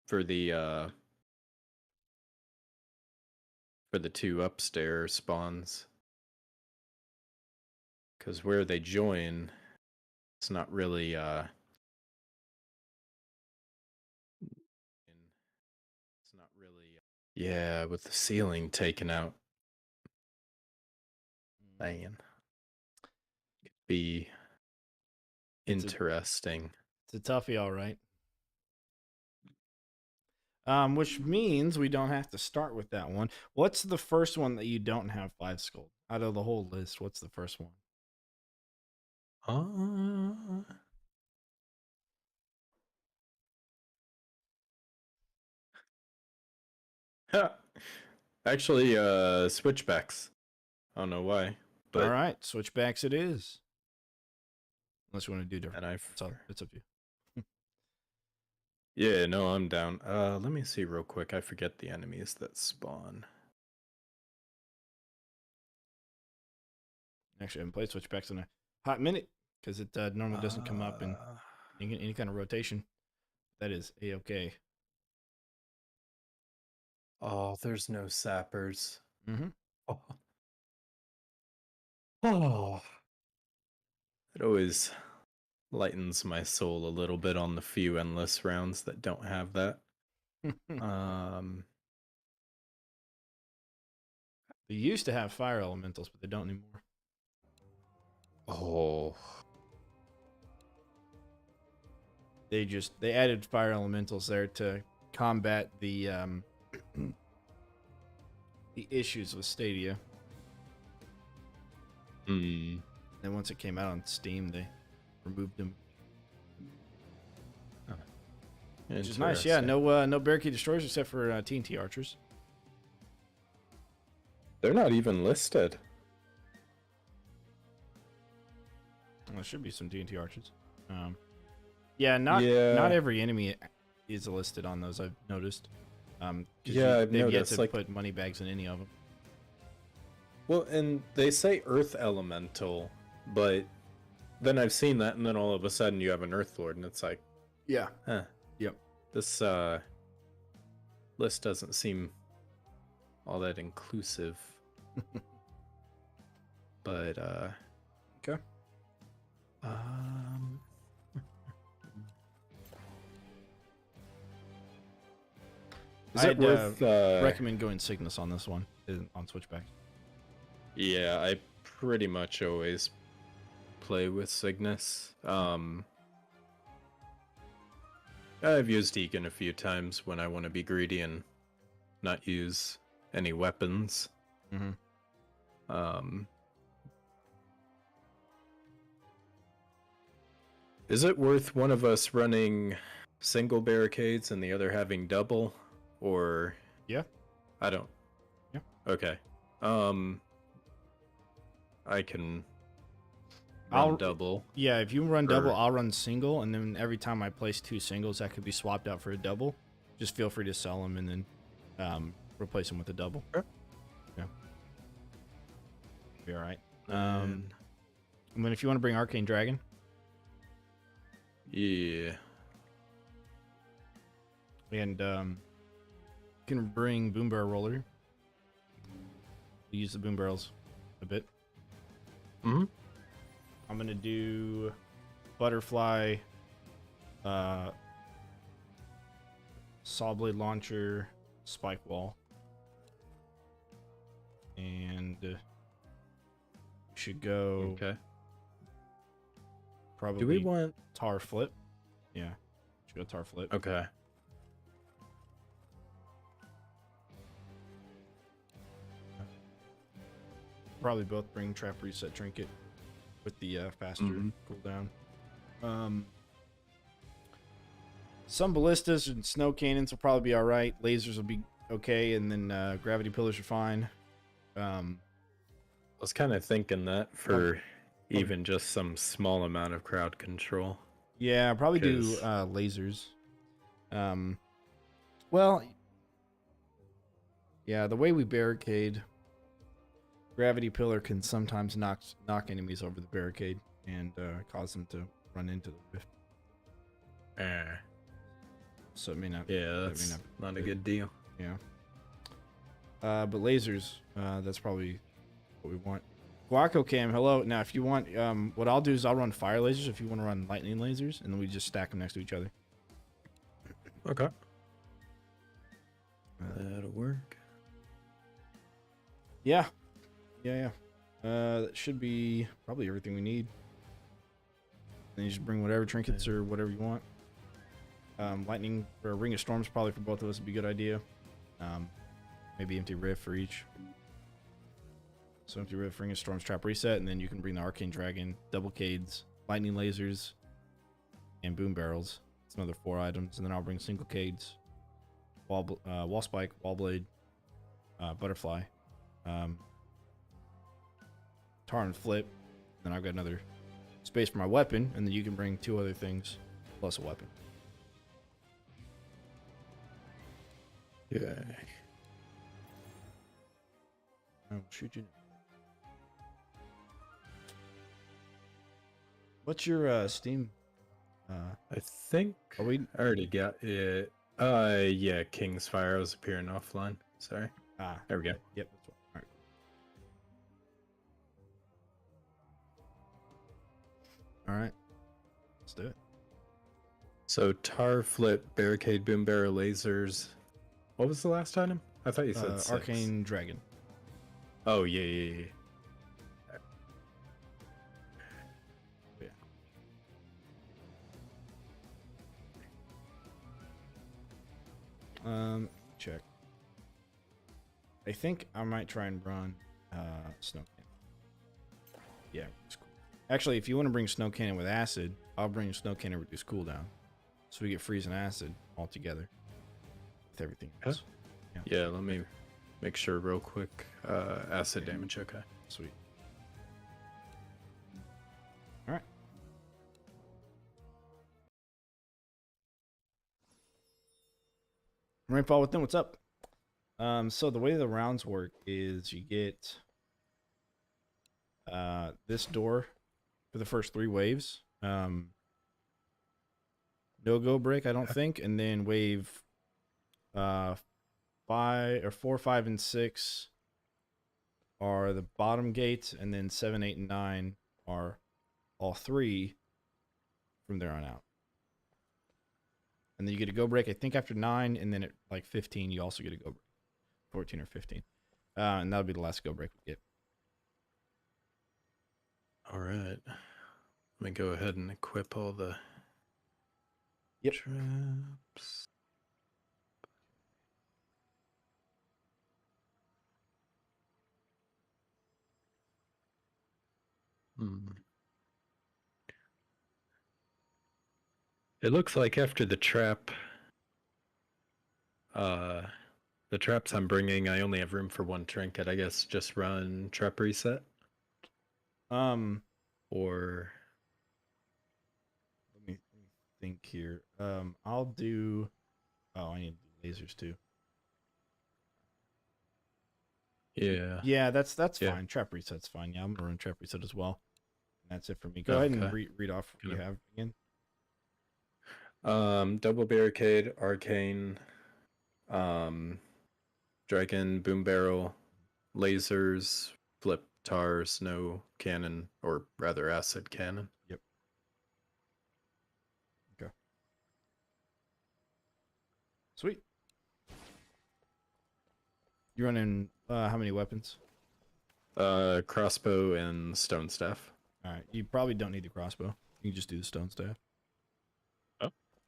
for the two upstairs spawns. Because where they join, it's not really yeah, with the ceiling taken out. Man. Could be interesting. It's a toughie, all right. Which means we don't have to start with that one. What's the first one that you don't have 5 skull? Out of the whole list, what's the first one? Actually, switchbacks. I don't know why. But all right, switchbacks it is. Unless you want to do different. And it's up to you. Yeah, no, I'm down. Let me see real quick. I forget the enemies that spawn. Actually, I haven't played switchbacks in a hot minute because it normally doesn't come up in any kind of rotation. That is a-okay. Oh, there's no sappers. Mm-hmm. Oh. It always lightens my soul a little bit on the few endless rounds that don't have that. They used to have fire elementals, but they don't anymore. Oh. They added fire elementals there to combat the the issues with Stadia. Hmm. Then once it came out on Steam, they removed them. Oh. Which is nice. Yeah, no barricade destroyers except for TNT archers. They're not even listed. Well, there should be some TNT archers. Yeah, not every enemy is listed on those. I've noticed. Yeah, I've they've noticed. Yet to put money bags in any of them. Well, and they say Earth Elemental, but then I've seen that, and then all of a sudden you have an Earth Lord, and it's like, yeah, huh. Yep. This list doesn't seem all that inclusive. But okay. I'd recommend going Cygnus on this one on switchback. Yeah, I pretty much always play with Cygnus. I've used Egan a few times when I want to be greedy and not use any weapons. Mm-hmm. Is it worth one of us running single barricades and the other having double? Or yeah, I don't. Yeah. Okay. I can run double. Yeah, if you run double, I'll run single, and then every time I place 2 singles, that could be swapped out for a double. Just feel free to sell them and then replace them with a double. Sure. Yeah. Be all right. And then if you want to bring Arcane Dragon. Yeah. And you can bring Boom Barrel Roller. We use the Boom Barrels a bit. Mm-hmm. I'm gonna do Butterfly, Saw Blade Launcher, Spike Wall, and should go. Okay. Probably. Do we want Tar Flip? Yeah, should go Tar Flip. Okay. Probably both bring Trap Reset Trinket with the faster cooldown. Some ballistas and snow cannons will probably be all right. Lasers will be okay, and then gravity pillars are fine. I was kind of thinking that for even just some small amount of crowd control. Yeah, I'll probably do lasers. Well, yeah, the way we barricade, gravity pillar can sometimes knock enemies over the barricade and cause them to run into the rift. so it may not. Yeah, that may that's not a good deal. Yeah. But lasers, that's probably what we want. Guaco Cam, hello. Now, if you want, what I'll do is I'll run fire lasers if you want to run lightning lasers, and then we just stack them next to each other. Okay. That'll work. Yeah. That should be probably everything we need. Then you just bring whatever trinkets or whatever you want. Lightning or a ring of storms probably for both of us would be a good idea. Maybe empty rift for each. So empty rift, ring of storms, trap reset, and then you can bring the arcane dragon, double cades, lightning lasers, and boom barrels. It's another 4 items, and then I'll bring single cades, wall spike, wall blade, butterfly, tar and flip. Then I've got another space for my weapon, and then you can bring 2 other things plus a weapon. Yeah. I will shoot you. What's your Steam? I think I already got it. Yeah, King's Fire. I was appearing offline. Sorry. There we go. Yep, that's one. All right. All right. Let's do it. So tar, flip, barricade, boom barrel, lasers. What was the last item? I thought you said 6. Arcane dragon. Oh yeah. Check. I think I might try and run snow cannon. Yeah, it's cool. Actually, if you want to bring snow cannon with acid, I'll bring snow cannon reduce cooldown, so we get freeze and acid all together with everything else. Yeah, let me make sure real quick. Acid damage, okay. Sweet. All right. Rainfall with them, what's up? So the way the rounds work is you get this door for the first 3 waves. No go break, I don't think, and then wave 4, 5, and 6 are the bottom gates, and then 7, 8, and 9 are all 3 from there on out. And then you get a go break, I think, after 9, and then at like 15, you also get a go break. 14 or 15. And that'll be the last go break we get. All right. Let me go ahead and equip all the traps. It looks like after the traps I'm bringing, I only have room for 1 trinket. I guess just run trap reset. Or let me think here. I'll do. Oh, I need lasers too. Yeah, that's fine. Trap reset's fine. Yeah, I'm gonna run trap reset as well. And that's it for me. Go ahead and read off what you have again. Double barricade, arcane, dragon, boom barrel, lasers, flip, tar, snow cannon, or rather acid cannon. Yep. Okay. Sweet. You running how many weapons? Crossbow and stone staff. All right. You probably don't need the crossbow. You can just do the stone staff.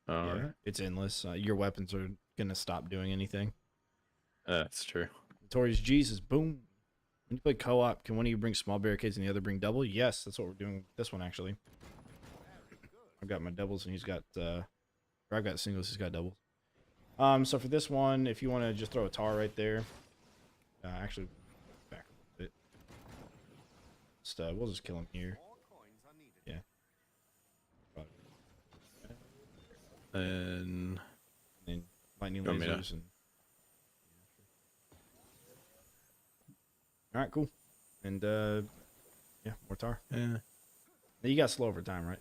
Yeah, right. It's endless. Your weapons are gonna stop doing anything. That's true. Tori's Jesus, boom. When you play co-op, can one of you bring small barricades and the other bring double? Yes, that's what we're doing with this one, actually. I've got my doubles and he's got, or I've got singles, he's got doubles. So for this one, if you want to just throw a tar right there, actually, back a bit. Just, we'll just kill him here. Yeah. And lightning lasers and. All right, cool. And yeah, more tar. Yeah. You got slow over time, right?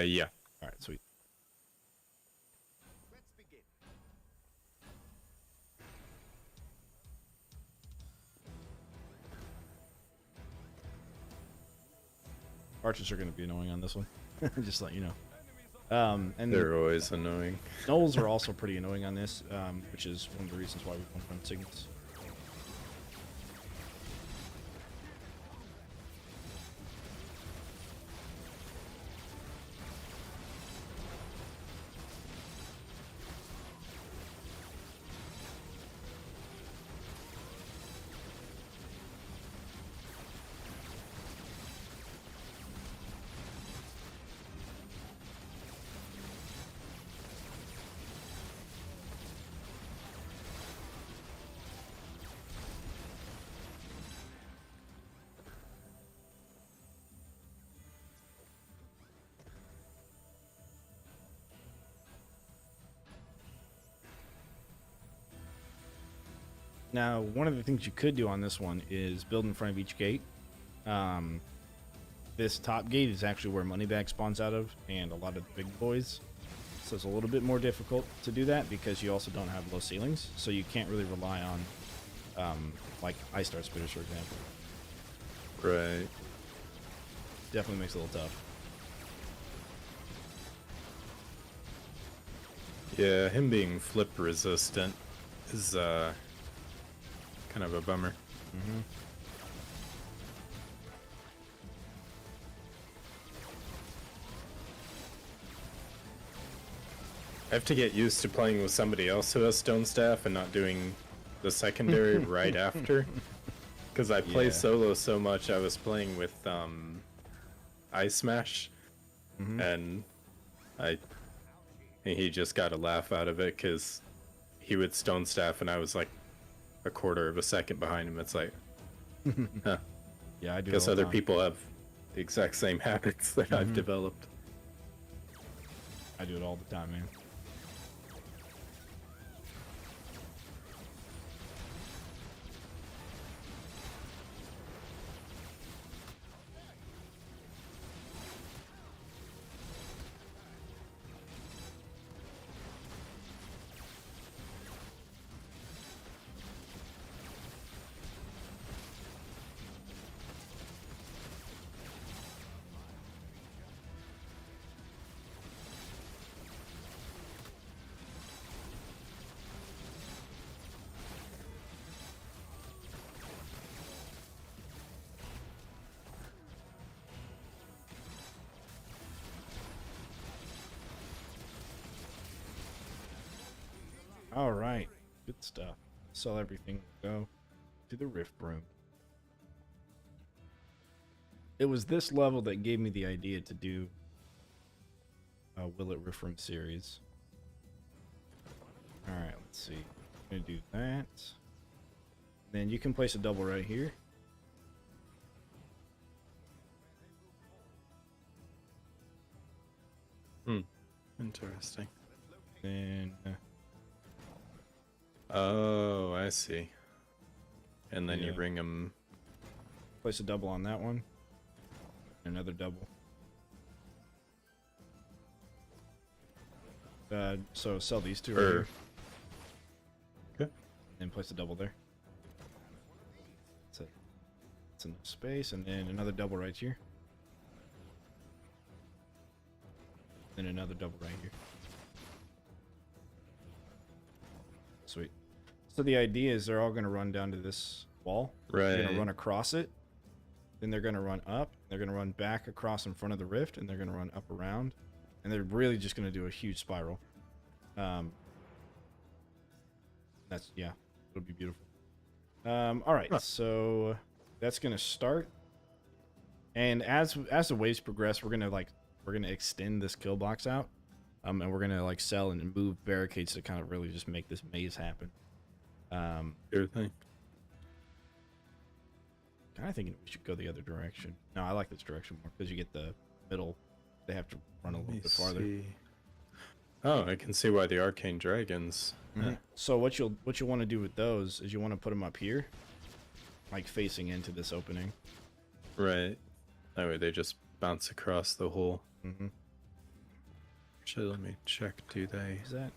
Yeah. All right, sweet. Archers are going to be annoying on this one. Just let you know. And They're always annoying. Gnolls are also pretty annoying on this, which is one of the reasons why we don't run signals. Now, one of the things you could do on this one is build in front of each gate. This top gate is actually where Moneybag spawns out of, and a lot of the big boys. So it's a little bit more difficult to do that because you also don't have low ceilings, so you can't really rely on, like, Ice Star Spitters, for example. Right. Definitely makes it a little tough. Yeah, him being flip resistant is kind of a bummer. Mm-hmm. I have to get used to playing with somebody else who has stone staff and not doing the secondary right after. Because I play solo so much, I was playing with Ice Smash, and he just got a laugh out of it because he would stone staff and I was like a quarter of a second behind him. It's like, huh. Yeah, I do. Because other people have the exact same habits that I've developed. I do it all the time, man. All right, good stuff. Sell everything. Go to the Rift Room. It was this level that gave me the idea to do a Will It Rift Room series. All right, let's see. I'm gonna do that. Then you can place a double right here. Interesting. Then Oh, I see. And then you bring them. place a double on that one. Another double. So sell these two right here. Okay. And place a double there. That's it. That's enough space, and then another double right here. Then another double right here. Sweet. So the idea is they're all going to run down to this wall. Right. They're going to run across it. Then they're going to run up. They're going to run back across in front of the rift, and they're going to run up around. And they're really just going to do a huge spiral. That's, yeah, it'll be beautiful. All right, so that's going to start. And as the waves progress, we're going to extend this kill box out. And we're going to like sell and move barricades to kind of really just make this maze happen. Sure thing. Kind of thinking we should go the other direction. No, I like this direction more because you get the middle. They have to run a little bit farther. Oh, I can see why the arcane dragons. So what you'll want to do with those is you want to put them up here, like facing into this opening. Right. That way they just bounce across the hole. Mm-hmm. Actually, let me check. Do they? Is that?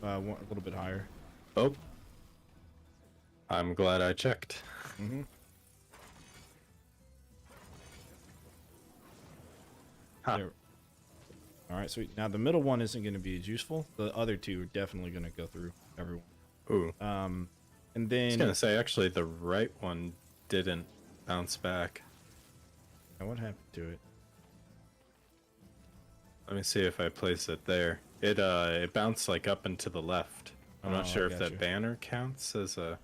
a little bit higher. Oh, I'm glad I checked. Mm-hmm. Huh. There. All right, sweet. Now the middle one isn't going to be as useful. The other two are definitely going to go through everyone. Ooh. And I then was gonna say, actually, the right one didn't bounce back. what happened to it? Let me see if I place it there. It bounced like up and to the left. I'm not sure if gotcha. that banner counts as a.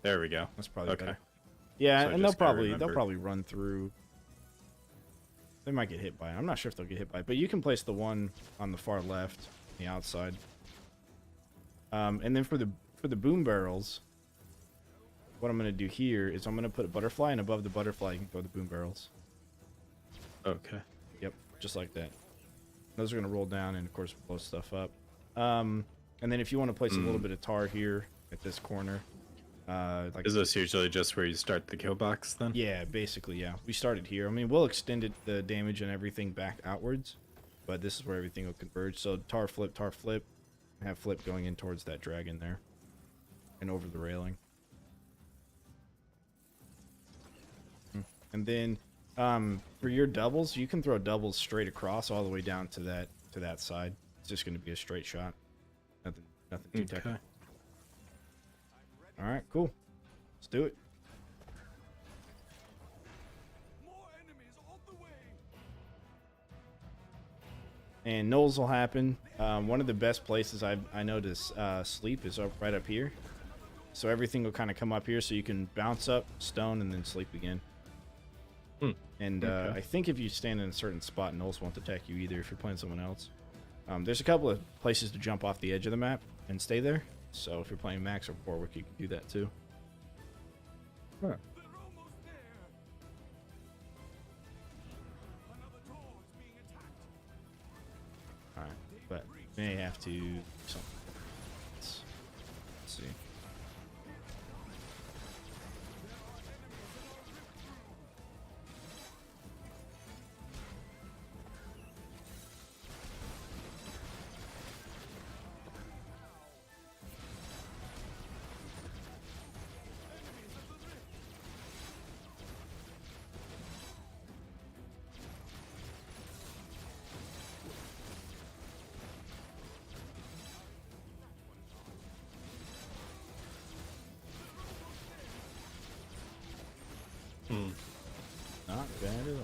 There we go. That's probably okay. better. Yeah, So I and just gotta they'll remember. probably run through. They might get hit by it. I'm not sure if they'll get hit by it, but you can place the one on the far left, the outside. And then for the boom barrels, what I'm gonna do here is I'm gonna put a butterfly, and above the butterfly you can throw the boom barrels. Okay. Yep, just like that. Those are gonna roll down and of course blow stuff up. And then if you want to place a little bit of tar here at this corner, like Is this usually just where you start the kill box then? yeah, basically yeah. We started here. I mean, we'll extend the damage and everything back outwards, but this is where everything will converge. So tar flip, have flip going in towards that dragon there, and over the railing. And then for your doubles, you can throw doubles straight across all the way down to that side. It's just going to be a straight shot. Nothing too technical. All right, cool. Let's do it. And nulls will happen. One of the best places I know to sleep is right up here. So everything will kind of come up here, so you can bounce up, stone, and then sleep again. And I think if you stand in a certain spot, nulls won't attack you either if you're playing someone else. There's a couple of places to jump off the edge of the map and stay there. So if you're playing Max or Warwick, you can do that too. Huh. Alright, but may have to do something. Let's see. Not bad at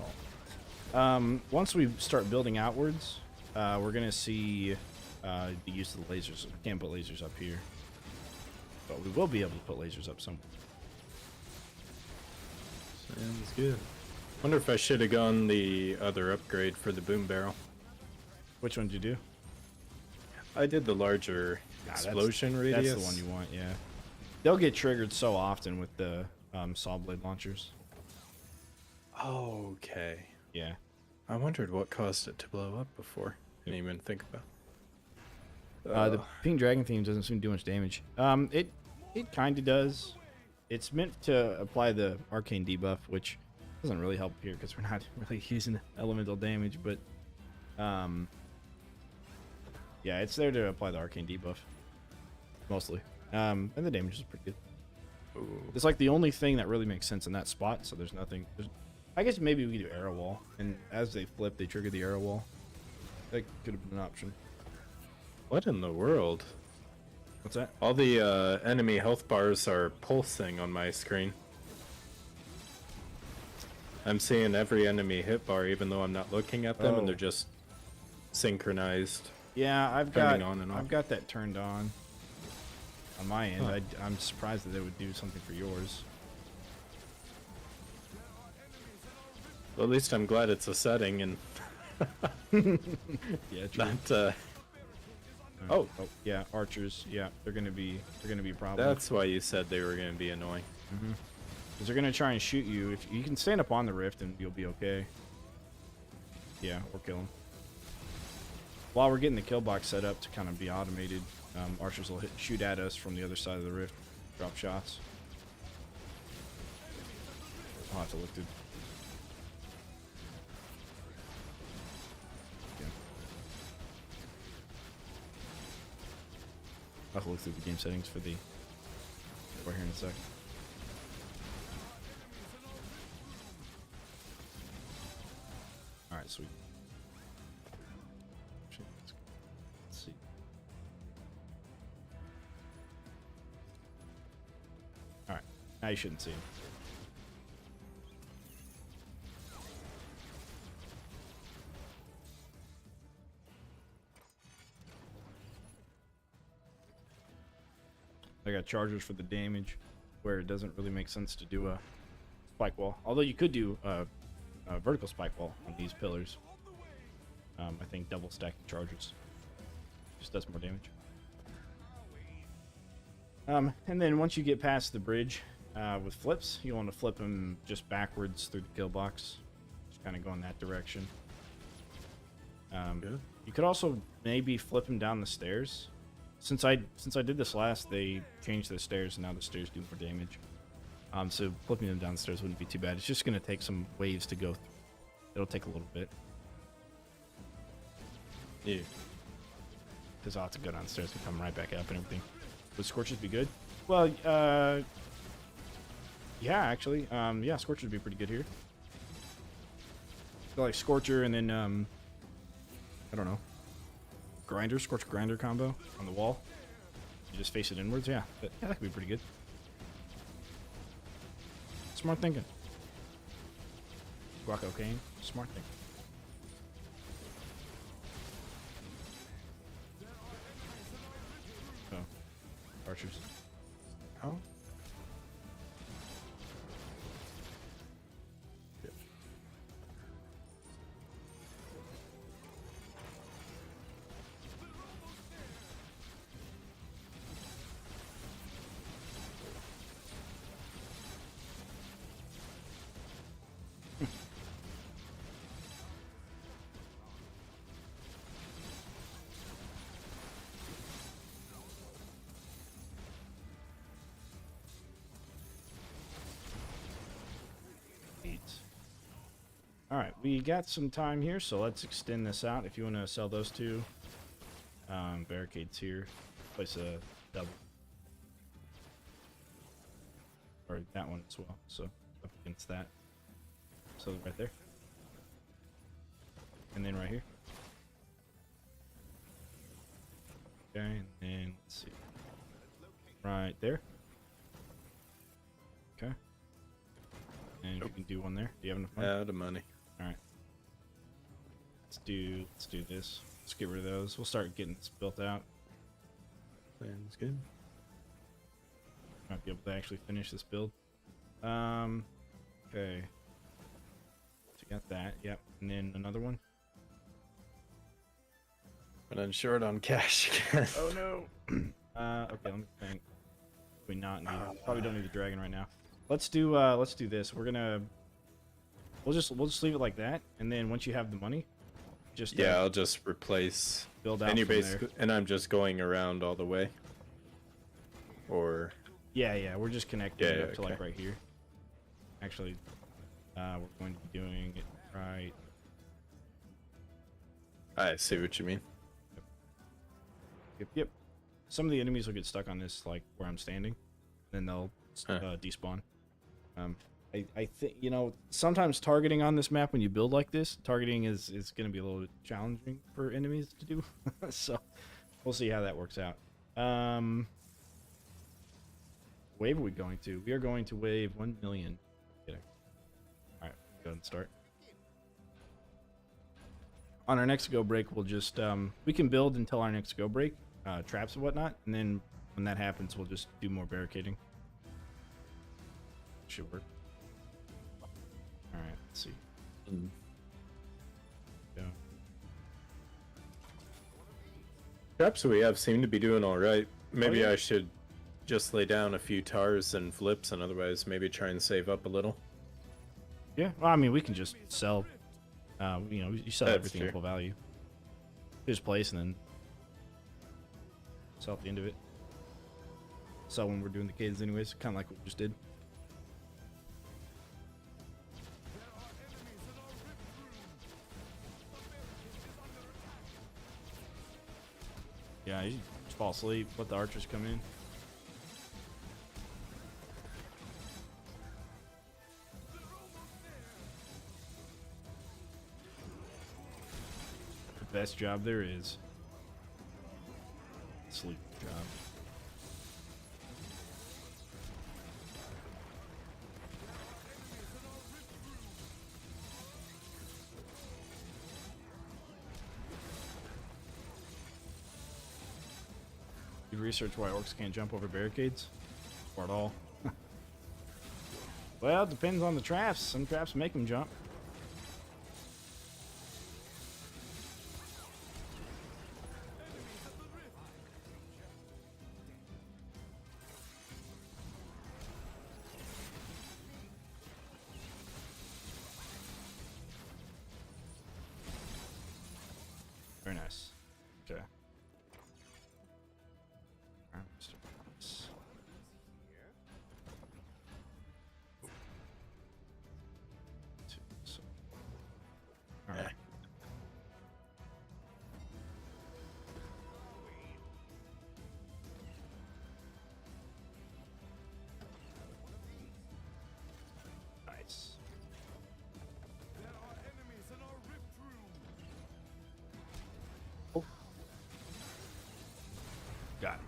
all. Once we start building outwards, we're gonna see the use of the lasers. We can't put lasers up here, but we will be able to put lasers up somewhere. Sounds good. Wonder if I should have gone the other upgrade for the boom barrel. Which one did you do? I did the larger explosion radius. That's the one you want, yeah. They'll get triggered so often with the saw blade launchers. Oh, okay. Yeah. I wondered what caused it to blow up before. Didn't even think about. The pink dragon theme doesn't seem to do much damage. It kind of does. It's meant to apply the arcane debuff, which doesn't really help here because we're not really using elemental damage. But yeah, it's there to apply the arcane debuff mostly. And the damage is pretty good. Ooh. It's like the only thing that really makes sense in that spot. So there's nothing. I guess maybe we could do arrow wall, and as they flip, they trigger the arrow wall. That could have been an option. What in the world? What's that? All the enemy health bars are pulsing on my screen. I'm seeing every enemy hit bar even though I'm not looking at them, and they're just synchronized. Yeah, I've Turning on and off. got that turned on my end. Huh. I'm surprised that they would do something for yours. Well, at least I'm glad it's a setting and yeah, true. not. Oh, yeah, archers. Yeah, they're gonna be a problem. That's why you said they were gonna be annoying. Because they're gonna try and shoot you. If you can stand up on the rift, and you'll be okay. Yeah, or kill them. While we're getting the kill box set up to kind of be automated, archers will shoot at us from the other side of the rift, drop shots. I'll have to look through. I'll have to look through the game settings for the over here in a sec. All right, sweet. Let's see. All right, now you shouldn't see him. I got chargers for the damage, where it doesn't really make sense to do a spike wall. Although you could do a vertical spike wall on these pillars. I think double stacking chargers just does more damage. And then once you get past the bridge with flips, you want to flip them just backwards through the kill box. Just kind of go in that direction. You could also maybe flip them down the stairs. Since I did this last, they changed the stairs, and now the stairs do more damage. So flipping them down the stairs wouldn't be too bad. It's just going to take some waves to go through. It'll take a little bit. Yeah. Because I'll have to go downstairs and come right back up and everything. Would Scorches be good? Well, yeah, actually. Yeah, Scorcher would be pretty good here. So like Scorcher and then, I don't know. Grinder, Scorch Grinder combo on the wall. You just face it inwards. Yeah, that could be pretty good. Smart thinking. Guaco Cane, smart thinking. Oh, archers. Oh. Alright, we got some time here, so let's extend this out. If you want to sell those two barricades here, place a double. Or that one as well, so up against that. So right there. And then right here. Okay, and then let's see. Right there. Okay. And you can do one there. Do you have enough money? Out of money. Alright. Let's do this. Let's get rid of those. We'll start getting this built out. Sounds good. Might be able to actually finish this build. Okay. So you got that, yep. And then another one. But I'm short on cash again. Oh no. Okay, let me think. We not need probably don't need the dragon right now. Let's do this. We'll just leave it like that, and then once you have the money, just yeah, I'll just replace. Build out and you from basically there. and I'm just going around all the way. Or yeah, we're just connecting Yeah, it up to okay. like right here. Actually, we're going to be doing it right. I see what you mean. Yep. Some of the enemies will get stuck on this, like where I'm standing, then they'll despawn. I think, you know, sometimes targeting on this map when you build like this, targeting is going to be a little bit challenging for enemies to do. So we'll see how that works out. Wave are we going to? We are going to wave 1 million. Kidding. All right, go ahead and start. On our next go break, we'll just we can build until our next go break, traps and whatnot, and then when that happens, we'll just do more barricading. Should work. All right, let's see. Go. Traps we have seem to be doing all right. Maybe yeah. I should just lay down a few tars and flips, and otherwise maybe try and save up a little. Yeah, well, I mean, we can just sell. You know, you sell That's everything true. at full value. Just place and then sell at the end of it. Sell when we're doing the cadence, anyways. Kind of like what we just did. Yeah, you Just fall asleep. Let the archers come in. The best job there is. Sleep job. You research why orcs can't jump over barricades? Or at all? Well, it depends on the traps. Some traps make them jump. Very nice. Okay. Alright, let's do this. Alright. Nice. Oh. Got it.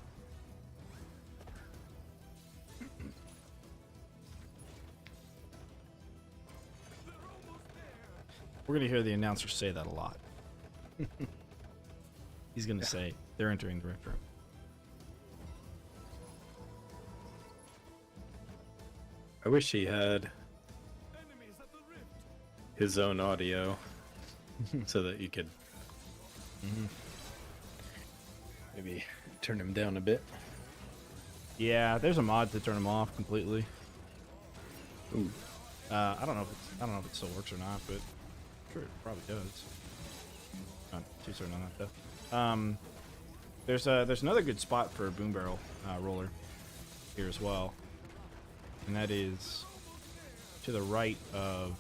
We're gonna hear the announcer say that a lot. He's gonna say they're entering the rift room. I wish he had his own audio so that you could maybe turn him down a bit. Yeah, there's a mod to turn them off completely. Ooh. I don't know if it still works or not, but I'm sure it probably does. Not too certain on that though. There's another good spot for a boom barrel roller here as well, and that is to the right of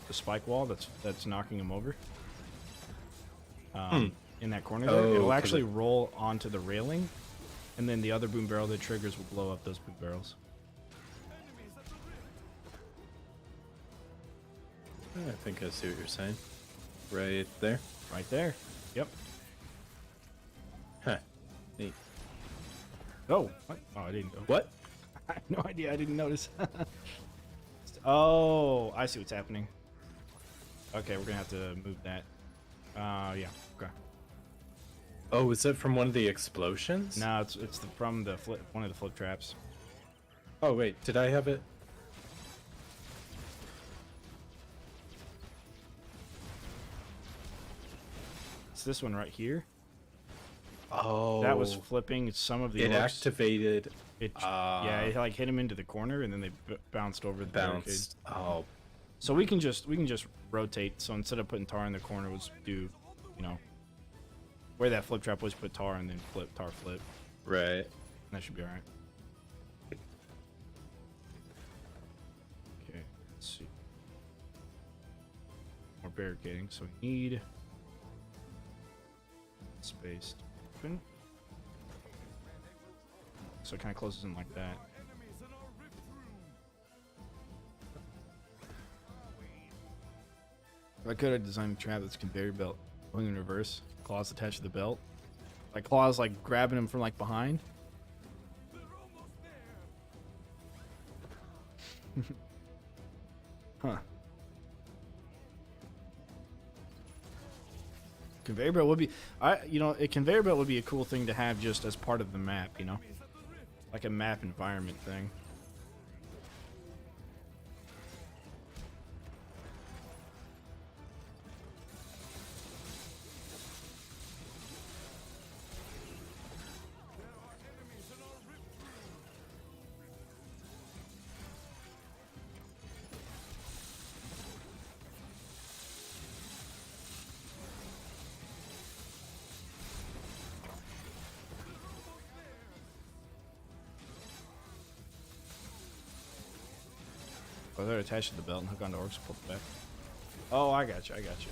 the spike wall that's knocking him over. In that corner there, it'll actually roll onto the railing, and then the other boom barrel that triggers will blow up those boom barrels. I think I see what you're saying. Right there. Right there. Yep. Huh. Neat. Oh, what? Oh, I didn't go. What? I have no idea. I didn't notice. Oh, I see what's happening. Okay, we're gonna have to move that. Yeah. Okay. Oh, is that from one of the explosions? No, it's from the one of the flip traps. Oh wait, did I have it? It's this one right here. Oh, That was flipping some of the it orcs. activated. Yeah, it like hit him into the corner, and then they bounced over the barricade. Bounced. Oh, So we can just rotate. So instead of putting tar in the corner, we'll just do, you know, where that flip trap was, put tar and then flip tar flip. right. That should be all right. Okay, let's see. More barricading. So we need space to open. So it kind of closes in like that. I could have designed a trap that's conveyor belt going in reverse. Claws attached to the belt. Like claws like grabbing him from like behind. Huh. Conveyor belt would be a conveyor belt would be a cool thing to have just as part of the map, you know? Like a map environment thing. Oh, they're attached to the belt and hook onto orcs and pull it back. Oh, I got you. I got you.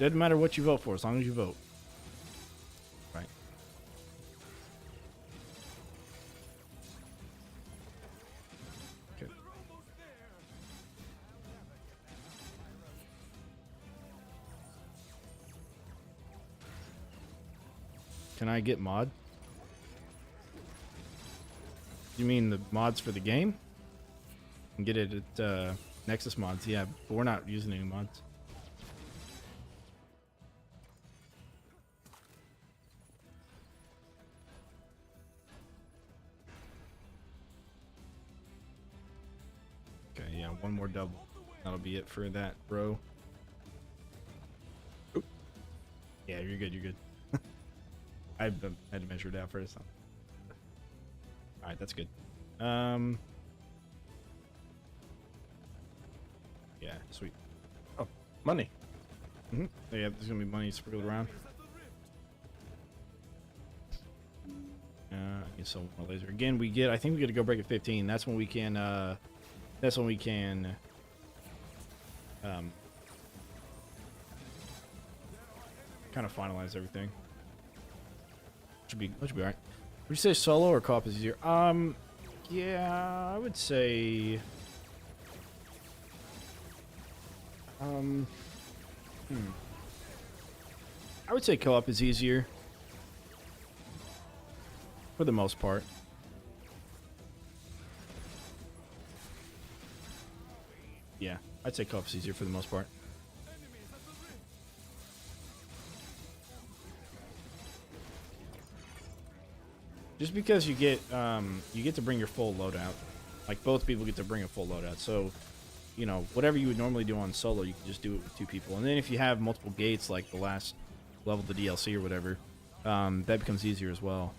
Doesn't matter what you vote for, as long as you vote. Right. Okay. Can I get mod? You mean the mods for the game? And get it at Nexus mods, yeah, but we're not using any mods. Okay, yeah, one more double. That'll be it for that, bro. Oop. Yeah, you're good, you're good. I had to measure it out first. Alright, that's good. Yeah, sweet. Oh, money. Mm-hmm. Yeah, there's gonna be money sprinkled around. I can sell more laser. Again, we get. I think we get to go break at 15. That's when we can. That's when we can. Kind of finalize everything. Should be alright. Would you say solo or co-op is easier? Yeah, I would say. I would say co-op is easier. For the most part. Yeah, I'd say co-op is easier for the most part. Just because you get to bring your full loadout. Like, both people get to bring a full loadout. So, you know, whatever you would normally do on solo, you can just do it with 2 people. And then if you have multiple gates, like the last level of the DLC or whatever, that becomes easier as well.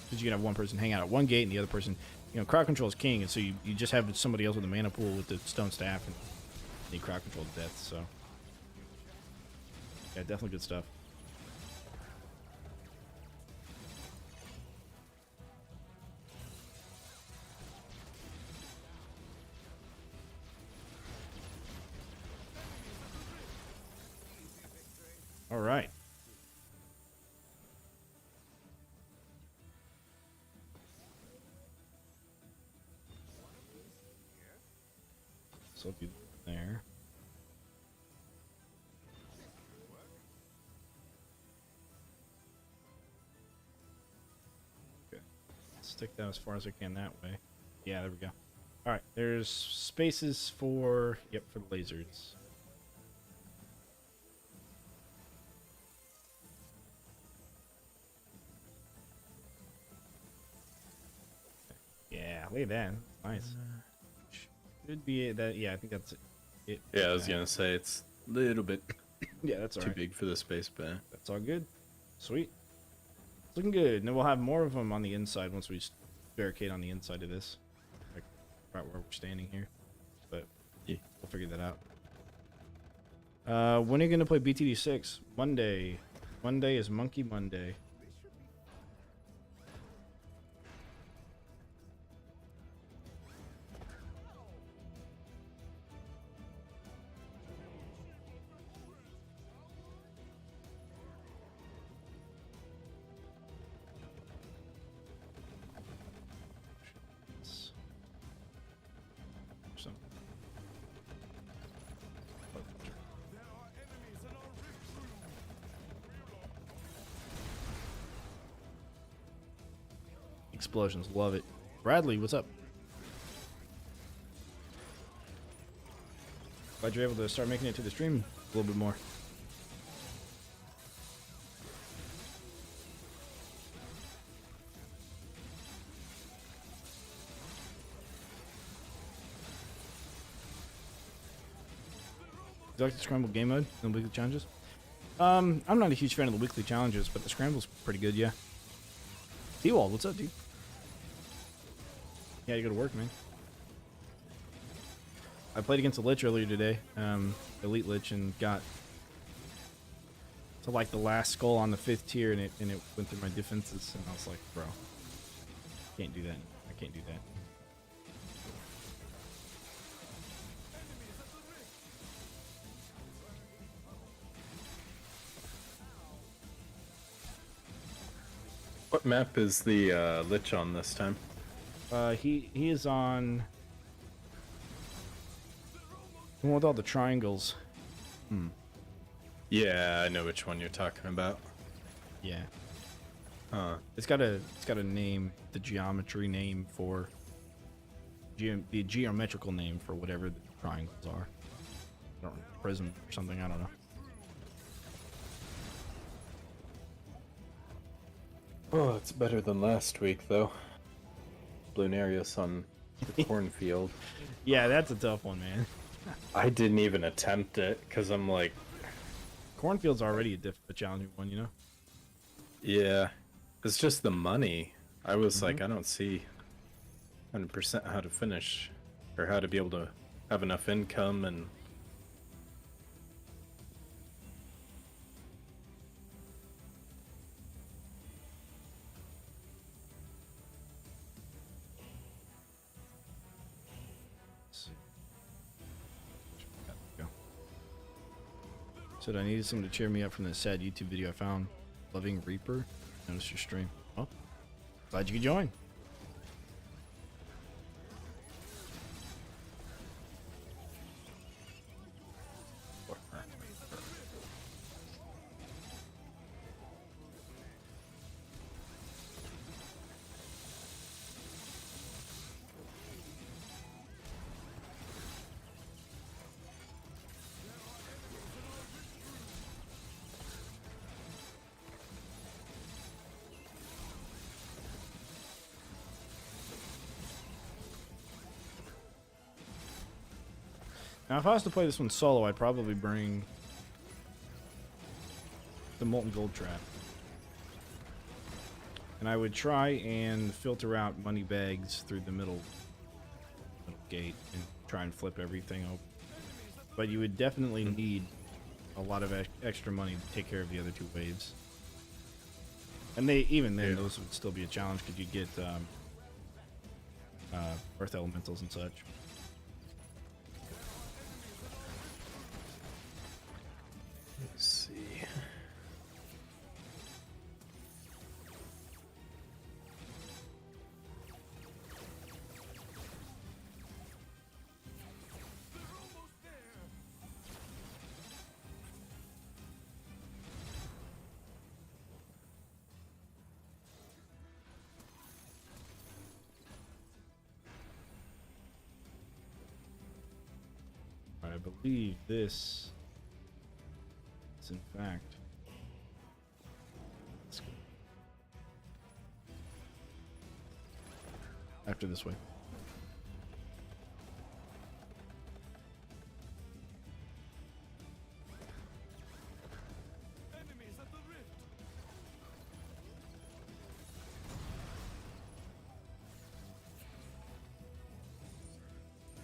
Because you can have one person hang out at one gate and the other person, you know, crowd control is king, and so you just have somebody else with a mana pool with the stone staff and they crowd control to death, so. Yeah, definitely good stuff. All right. So it'll be there. Okay. Stick that as far as I can that way. Yeah, there we go. All right. There's spaces for, yep, for the lasers. Yeah, look at that. Nice. Should be that. Yeah, I think that's it. Yeah, I was gonna say it's a little bit Yeah, that's all too right. big for the space, but That's all good. Sweet. It's looking good. And then we'll have more of them on the inside once we barricade on the inside of this. Like, right where we're standing here. But yeah, we'll figure that out. When are you going to play BTD 6? Monday. Monday is Monkey Monday. Explosions, love it. Bradley, what's up? Glad you're able to start making it to the stream a little bit more. Do you like the scrambled game mode and the weekly challenges? I'm not a huge fan of the weekly challenges, but the scramble's pretty good, yeah. T-Wall, what's up, dude? Yeah, you go to work, man. I played against a Lich earlier today, Elite Lich, and got to like the last skull on the 5th tier, and it went through my defenses, and I was like, bro, can't do that. I can't do that. What map is the Lich on this time? He is on the one with all the triangles. Yeah, I know which one you're talking about. Yeah. Huh. It's got a name, the geometry name for the geometrical name for whatever the triangles are. I don't know, prism or something, I don't know. Oh, it's better than last week though. Lunarius on the cornfield. Yeah, that's a tough one, man. I didn't even attempt it because I'm like, Cornfield's already a challenging one, you know? yeah, it's just the money. I was like, I don't see 100% how to finish or how to be able to have enough income and Let's see. Go. Said I needed someone to cheer me up from this sad YouTube video I found. Loving Reaper. Noticed your stream. Oh, glad you could join. Now, if I was to play this one solo, I'd probably bring the Molten Gold Trap. And I would try and filter out money bags through the middle gate and try and flip everything open. But you would definitely need a lot of extra money to take care of the other two waves. And even then, those would still be a challenge because you get Earth Elementals and such. let's see. I believe this is in fact. Let's go. After this way.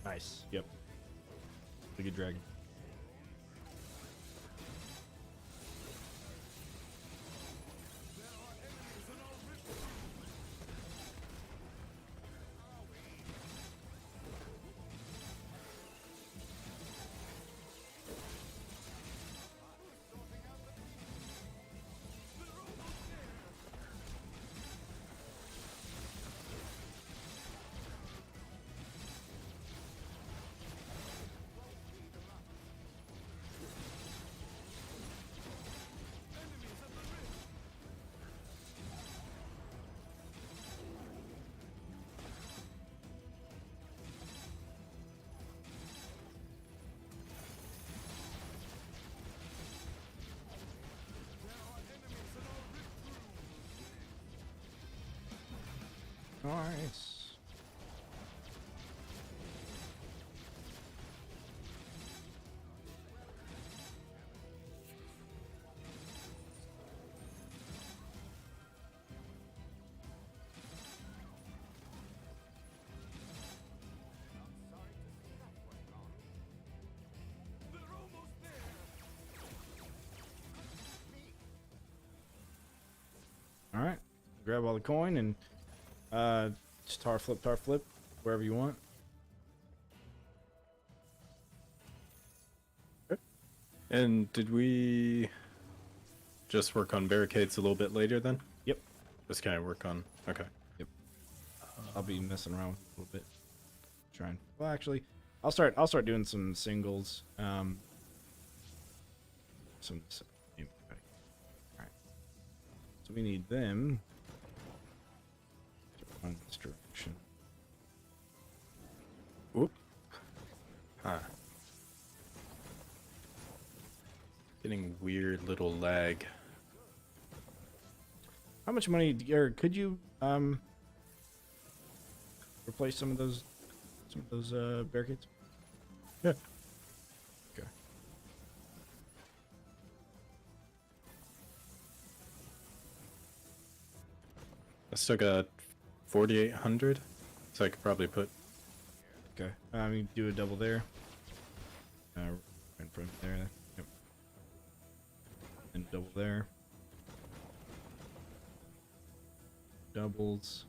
Nice. Yep. Like a dragon. Nice. All right. Grab all the coin and just tar flip, wherever you want. And did we just work on barricades a little bit later then? Yep. This guy work on. Okay. Yep. I'll be messing around with it a little bit. Trying. Well, actually, I'll start doing some singles. Some. All right. So we need them to run this direction. Whoop. Huh. Getting weird little lag. How much money, or could you replace some of those barricades? Yeah. Okay. I still got 4,800, so I could probably put. Okay. You do a double there. In front there. Yep. And double there. Doubles.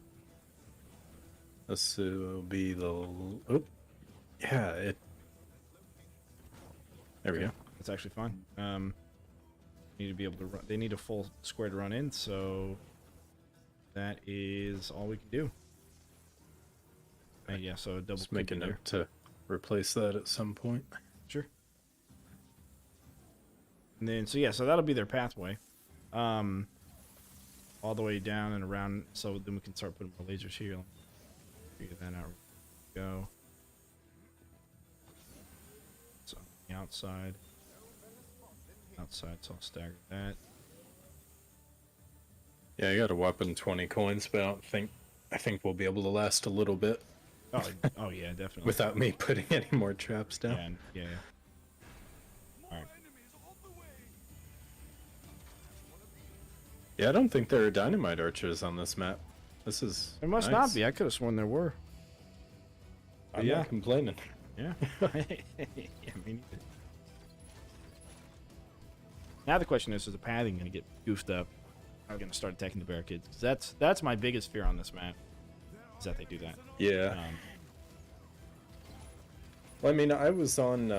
This will be the. Oh, yeah. It. There we go. That's actually fine. Need to be able to run. They need a full square to run in, so that is all we can do. Yeah, so a double. Just make a note to replace that at some point. Sure. And then, so yeah, so that'll be their pathway, all the way down and around. So then we can start putting more lasers here. Figure that out. Go. So the outside, so I'll stagger that. Yeah, I got a weapon 20 coins, but I think we'll be able to last a little bit. Oh yeah, definitely. Without me putting any more traps down. Yeah. All right. Yeah, I don't think there are dynamite archers on this map. This is. There must not be. I could have sworn there were. I'm not complaining. Yeah. Yeah, me neither. Now the question is the pathing going to get goofed up? Are we going to start attacking the barricades? 'Cause that's my biggest fear on this map. Is that they do that. Yeah. Well, I mean, I was on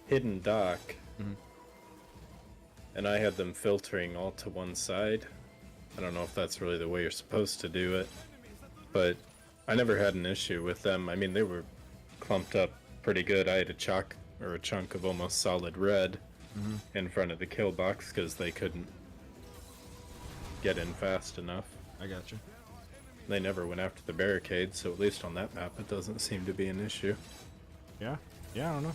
Hidden Dock, and I had them filtering all to one side. I don't know if that's really the way you're supposed to do it, but I never had an issue with them. I mean, they were clumped up pretty good. I had a chunk of almost solid red in front of the kill box because they couldn't get in fast enough. I got you. They never went after the barricade, so at least on that map it doesn't seem to be an issue. Yeah, I don't know.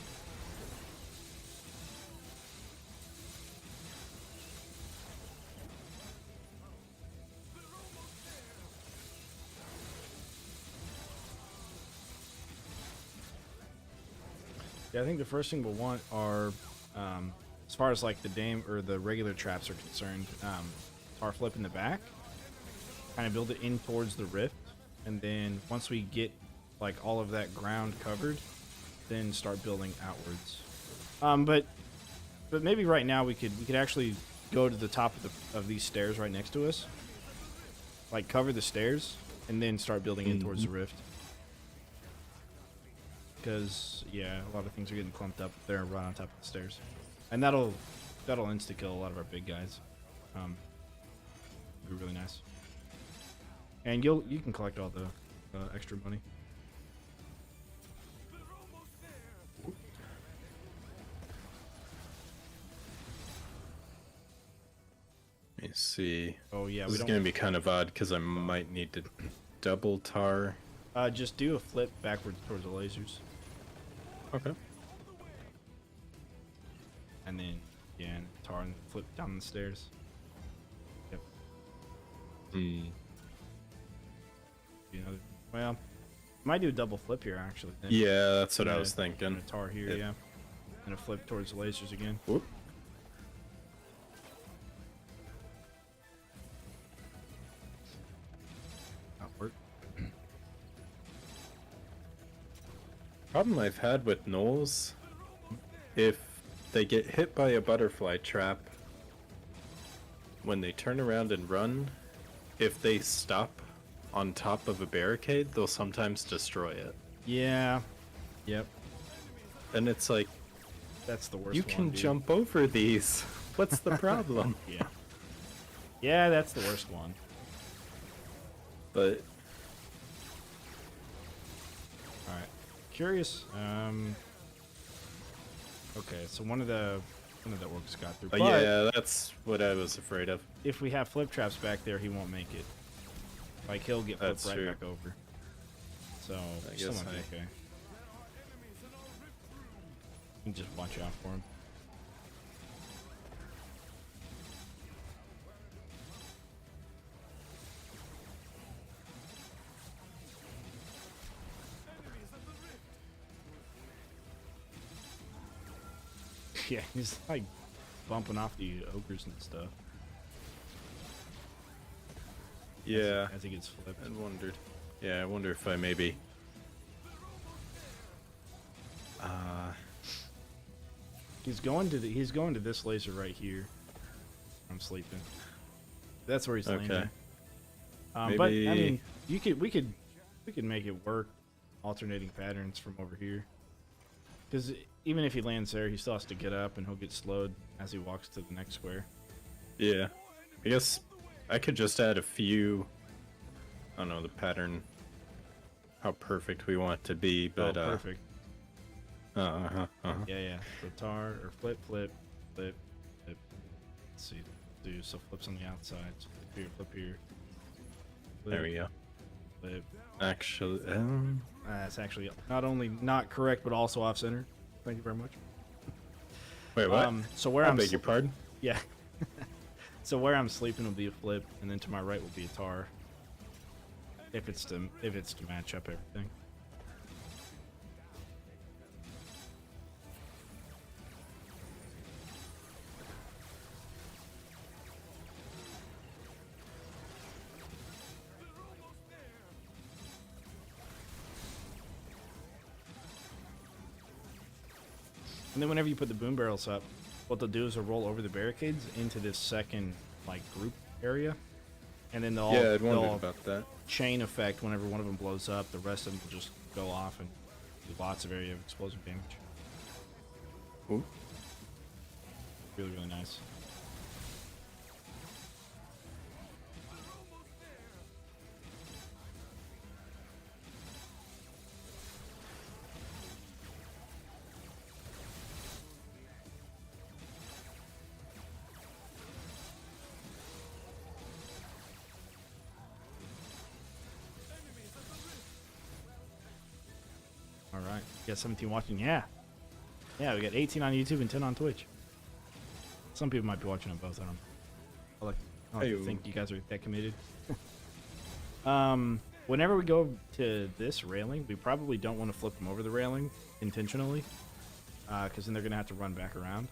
Yeah, I think the first thing we'll want are, as far as like the dame or the regular traps are concerned, tar flip in the back. Kind of build it in towards the rift, and then once we get like all of that ground covered, then start building outwards. But maybe right now we could actually go to the top of these stairs right next to us, like cover the stairs, and then start building in towards the rift. Because yeah, a lot of things are getting clumped up there right on top of the stairs, and that'll insta kill a lot of our big guys. Be really nice. And you can collect all the extra money. Let me see. Oh yeah, This is going to be kind of odd because I might need to double tar. Just do a flip backwards towards the lasers. Okay. And then and tar and flip down the stairs. Yep. Well, might do a double flip here actually. Then. Yeah, that's what I was thinking. And a tar here, yeah. And a flip towards the lasers again. Whoop. That'll work. Problem I've had with gnolls, if they get hit by a butterfly trap, when they turn around and run, if they stop on top of a barricade, they'll sometimes destroy it. Yeah. Yep. And it's like, that's the worst. You can jump over these. What's the problem? Yeah. Yeah, that's the worst one. But All right. Curious. Okay, so one of the orcs got through. But yeah, that's what I was afraid of. if we have flip traps back there, he won't make it. Like he'll get flipped That's right true. back over. So I still guess might be okay. You can just watch out for him. Yeah, he's like bumping off the ogres and stuff. Yeah, As he gets flipped. I wondered. Yeah, I wonder if I maybe. He's going to this laser right here. I'm sleeping. That's where he's landing. But I Maybe- mean, we could make it work, alternating patterns from over here. Because even if he lands there, he still has to get up, and he'll get slowed as he walks to the next square. Yeah, I guess I could just add a few. I don't know the pattern, how perfect we want it to be, but Perfect. uh-huh. Yeah. So tar or flip. Let's see. So flips on the outside. So flip here. Flip, There we go. flip. Actually, That's actually not only not correct, but also off center. Thank you very much. wait, what? So where I I'm beg your pardon. yeah. So where I'm sleeping will be a flip, and then to my right will be a tar. If it's to match up everything. And then whenever you put the boom barrels up, what they'll do is they'll roll over the barricades into this second like group area, and then they'll Yeah, I'd wondered they'll about that. chain effect. Whenever one of them blows up, the rest of them will just go off and do lots of area of explosive damage. Ooh. Really, really nice. All right, we got 17 watching. Yeah, we got 18 on YouTube and 10 on Twitch. Some people might be watching on both of them. I like to Hey-o. think you guys are that committed. Whenever we go to this railing, we probably don't want to flip them over the railing intentionally, because then they're gonna have to run back around.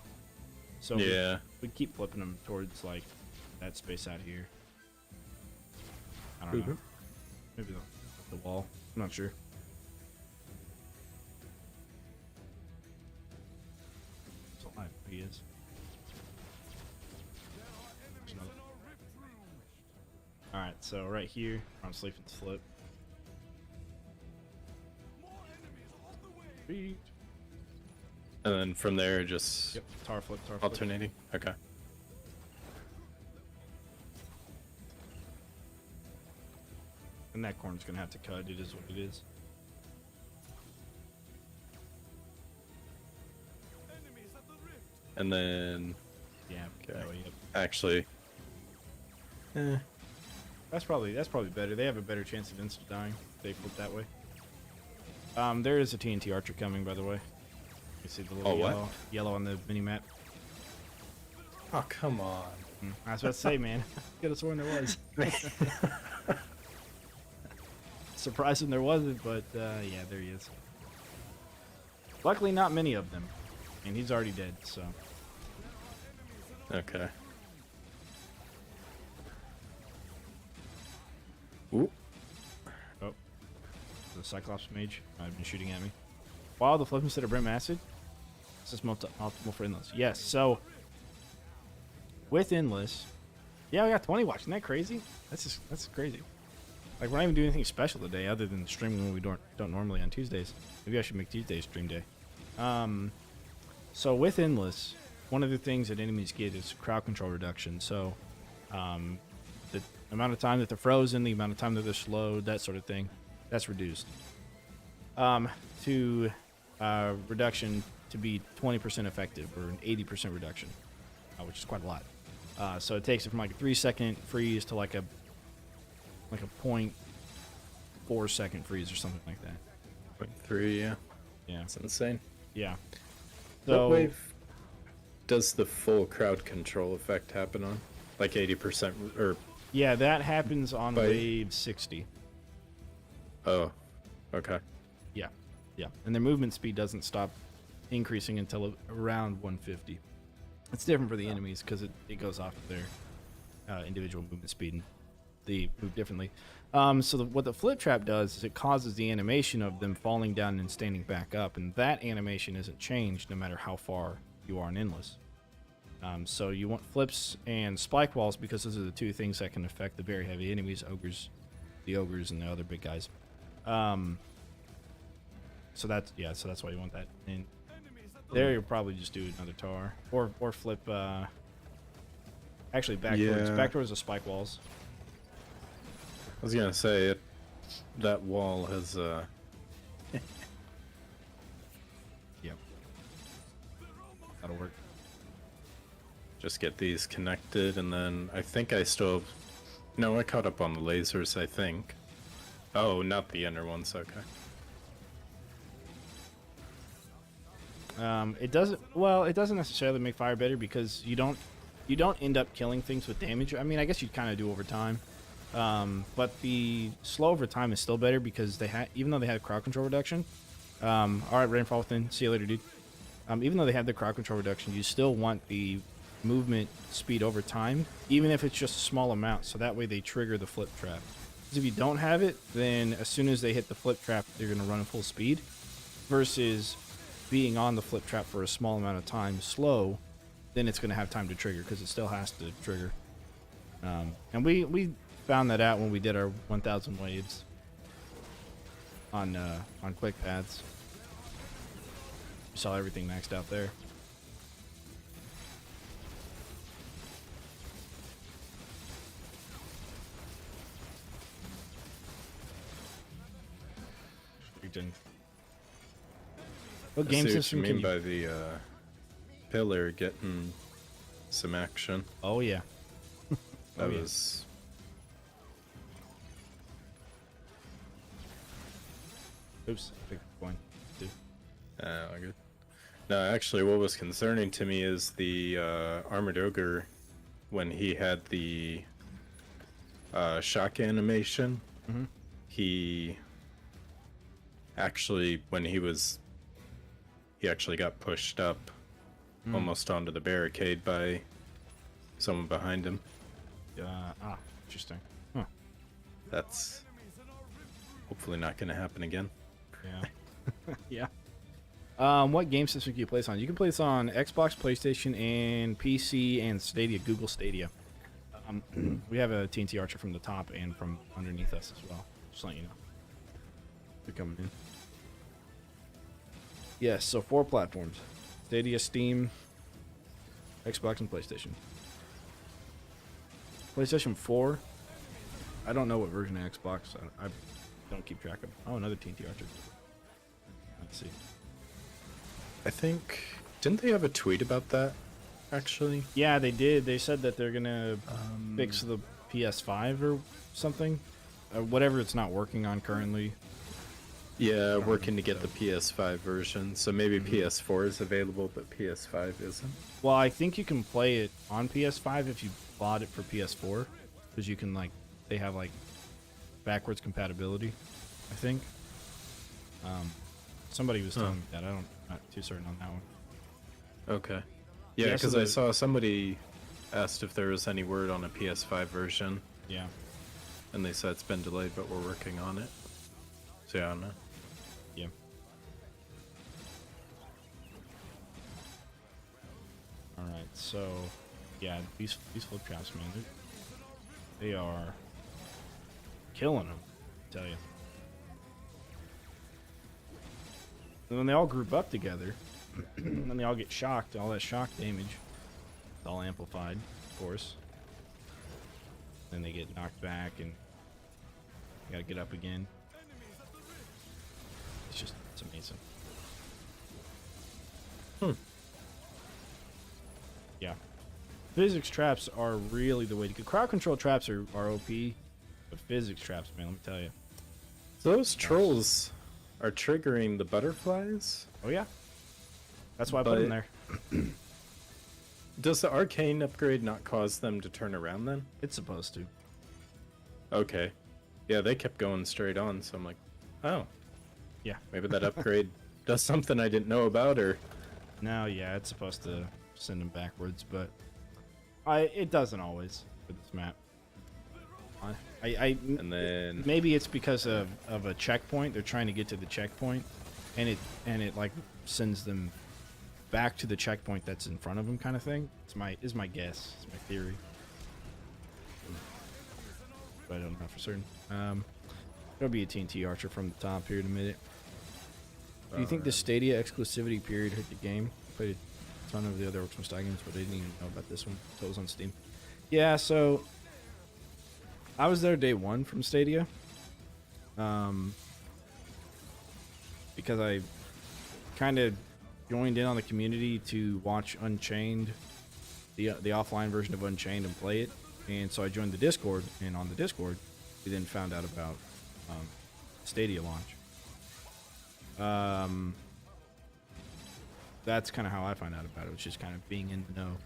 So Yeah. we keep flipping them towards like that space out here. I don't know. Maybe the wall. I'm not sure. It's alive. He is. There's another. All right, so right here, I'm sleeping flip. Sweet. And then from there, just Yep, tar flip. alternating. Okay. And that corner's gonna have to cut. It is what it is. And then, Yeah. Okay. That way, yep. actually, That's probably better. They have a better chance of insta dying if they flip that way. There is a TNT archer coming, by the way. You see the little Oh, what? yellow on the mini map. oh come on. I was about to say, man. Could have sworn there was. Surprising there wasn't, but yeah, there he is. Luckily, not many of them, and he's already dead. So Okay. Ooh. oh, the Cyclops mage might have been shooting at me. Wow, the flip instead of Brim Acid. This is optimal for Endless. Yes, so with Endless, yeah, we got 20 watching. Isn't that crazy? That's crazy. Like, we're not even doing anything special today other than streaming when we don't normally on Tuesdays. Maybe I should make Tuesday stream day. So with Endless, one of the things that enemies get is crowd control reduction. So The amount of time that they're frozen, the amount of time that they're slowed, that sort of thing, that's reduced. To reduction to be 20% effective, or an 80% reduction, which is quite a lot. So it takes it from like a 3-second freeze to like a 0.4-second freeze or something like that. 0.3, yeah. Yeah. It's insane. Yeah. What So wave does the full crowd control effect happen on? Like 80% or... yeah, that happens on By- wave 60. Oh, okay. Yeah. Yeah. And their movement speed doesn't stop increasing until around 150. It's different for the enemies because it goes off of their individual movement speed, and they move differently. So what the flip trap does is it causes the animation of them falling down and standing back up, and that animation isn't changed no matter how far you are in Endless. So you want flips and spike walls because those are the two things that can affect the very heavy enemies, the ogres and the other big guys. So that's why you want that. And there you'll probably just do another tar or flip. Actually, backwards. Yeah. Backwards are spike walls. I was gonna say that wall has Yep. That'll work. just get these connected, and then I think I still... No, I caught up on the lasers, I think. Oh, not the inner ones, okay. It doesn't necessarily make fire better because you don't end up killing things with damage. I mean, I guess you kind of do over time. But the slow over time is still better because even though they had crowd control reduction. All right, rainfall within. See you later, dude. Even though they had the crowd control reduction, you still want the movement speed over time, even if it's just a small amount. So that way they trigger the flip trap. Because if you don't have it, then as soon as they hit the flip trap, they're going to run at full speed. Versus being on the flip trap for a small amount of time slow, then it's going to have time to trigger because it still has to trigger. And we found that out when we did our 1,000 waves on quick paths. We saw everything maxed out there. What I game see system what you can mean you... by the pillar getting some action. Oh yeah. That yeah. was... Oops. Pick one, two. all good. No, actually, what was concerning to me is the Armored Ogre, when he had the shock animation, he actually, he actually got pushed up almost onto the barricade by someone behind him. Interesting. Huh. That's hopefully not going to happen again. Yeah. Yeah. What game system can you play this on? You can play this on Xbox, PlayStation, and PC, and Stadia, Google Stadia. We have a TNT Archer from the top and from underneath us as well. Just letting you know. They're coming in. Yes, so 4 platforms. Stadia, Steam, Xbox, and PlayStation. PlayStation 4. I don't know what version of Xbox. I don't keep track of. Oh, another TNT Archer. Let's see. I think... Didn't they have a tweet about that, actually? Yeah, they did. They said that they're going to fix the PS5 or something. Whatever it's not working on currently. Yeah, working to get the PS5 version. So maybe PS4 is available, but PS5 isn't. Well, I think you can play it on PS5 if you bought it for PS4. Because you can, they have, backwards compatibility, I think. Somebody was telling me that. I'm not too certain on that one. Okay. Yeah, because I saw somebody asked if there was any word on a PS5 version. Yeah. And they said it's been delayed, but we're working on it. So yeah, I don't know. Yeah. Alright, so... Yeah, these flip traps, man, they are killing them, I tell you. And when they all group up together, and they all get shocked, all that shock damage, it's all amplified, of course. then they get knocked back and gotta get up again. It's amazing. Yeah. Physics traps are really the way to go. Crowd control traps are OP, but physics traps, man, let me tell you. Those trolls are triggering the butterflies? Oh, yeah. That's why I put them there. Does the arcane upgrade not cause them to turn around then? It's supposed to. Okay. Yeah, they kept going straight on, so I'm like, oh. Yeah. Maybe that upgrade does something I didn't know about, or... No, yeah, it's supposed to send them backwards, but it doesn't always with this map. And then maybe it's because of a checkpoint. They're trying to get to the checkpoint, and it like sends them back to the checkpoint that's in front of them, kind of thing. Is my guess. It's my theory, but I don't know for certain. There'll be a TNT Archer from the top here in a minute. Do you think the Stadia exclusivity period hurt the game? I played a ton of the other Orcs Must Die games, but I didn't even know about this one until it was on Steam. Yeah, so I was there day one from Stadia, because I kind of joined in on the community to watch Unchained, the offline version of Unchained, and play it. And so I joined the Discord, and on the Discord, we then found out about Stadia launch. That's kind of how I found out about it, was just kind of being in the know.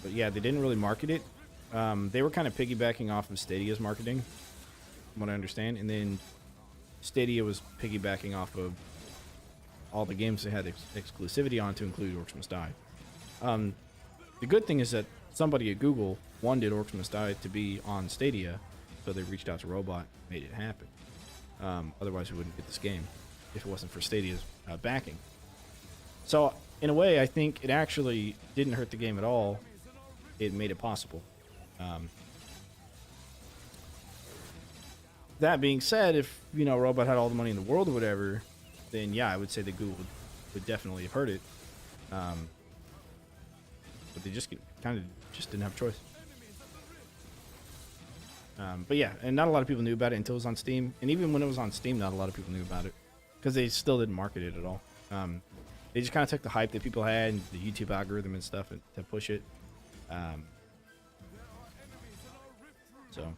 But yeah, they didn't really market it. They were kind of piggybacking off of Stadia's marketing, from what I understand, and then Stadia was piggybacking off of all the games they had exclusivity on, to include Orcs Must Die. The good thing is that somebody at Google wanted Orcs Must Die to be on Stadia, so they reached out to Robot, made it happen. Otherwise, we wouldn't get this game if it wasn't for Stadia's backing. So, in a way, I think it actually didn't hurt the game at all. It made it possible. That being said, if Robot had all the money in the world or whatever, then yeah, I would say that Google would definitely have heard it. But they just kind of didn't have a choice. But yeah, and not a lot of people knew about it until it was on Steam. And even when it was on Steam, not a lot of people knew about it, because they still didn't market it at all. They just kind of took the hype that people had, and the YouTube algorithm and stuff, to push it. So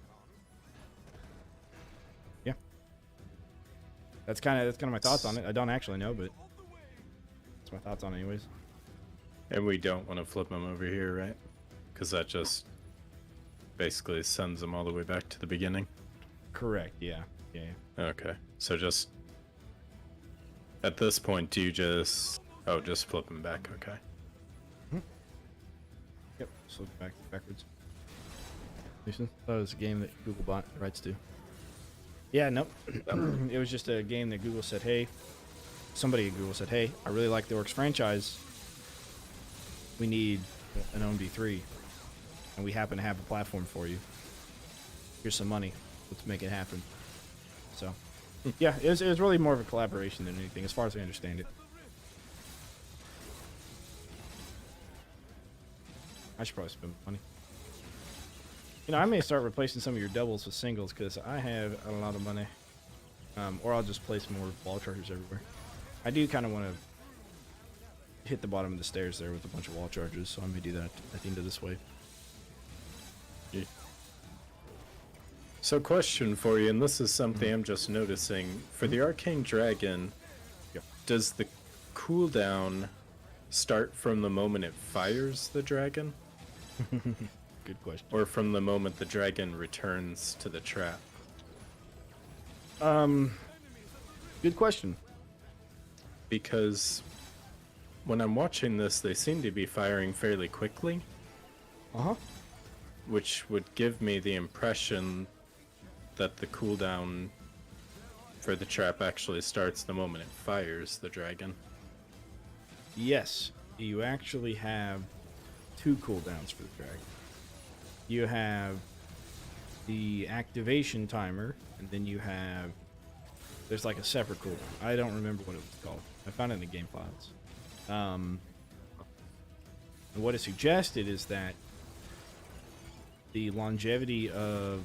yeah, that's kind of my thoughts on it. I don't actually know, but that's my thoughts on it anyways. And we don't want to flip them over here, right? Because that just basically sends them all the way back to the beginning. Correct. Yeah. Okay. So just at this point, do you just flip them back? Okay. Yep. So backwards. Listen, that was a game that Google bought the rights to. Yeah. Nope. It was just a game that Google said, "Hey," somebody at Google said, "Hey, I really like the Orcs franchise. We need an OMD3, and we happen to have a platform for you. Here's some money. Let's make it happen." So, yeah, it was really more of a collaboration than anything, as far as I understand it. I should probably spend money. I may start replacing some of your doubles with singles, because I have a lot of money. Or I'll just place more wall chargers everywhere. I do kind of want to hit the bottom of the stairs there with a bunch of wall charges, so I may do that at the end of this wave. Yeah. So question for you, and this is something I'm just noticing. For the Arcane Dragon, does the cooldown start from the moment it fires the dragon? Good question. Or from the moment the dragon returns to the trap? Good question. Because when I'm watching this, they seem to be firing fairly quickly. Uh-huh. Which would give me the impression that the cooldown for the trap actually starts the moment it fires the dragon. Yes, you actually have two cooldowns for the dragon. You have the activation timer, and then there's like a separate cooldown. I don't remember what it was called. I found it in the game files. And what it suggested is that the longevity of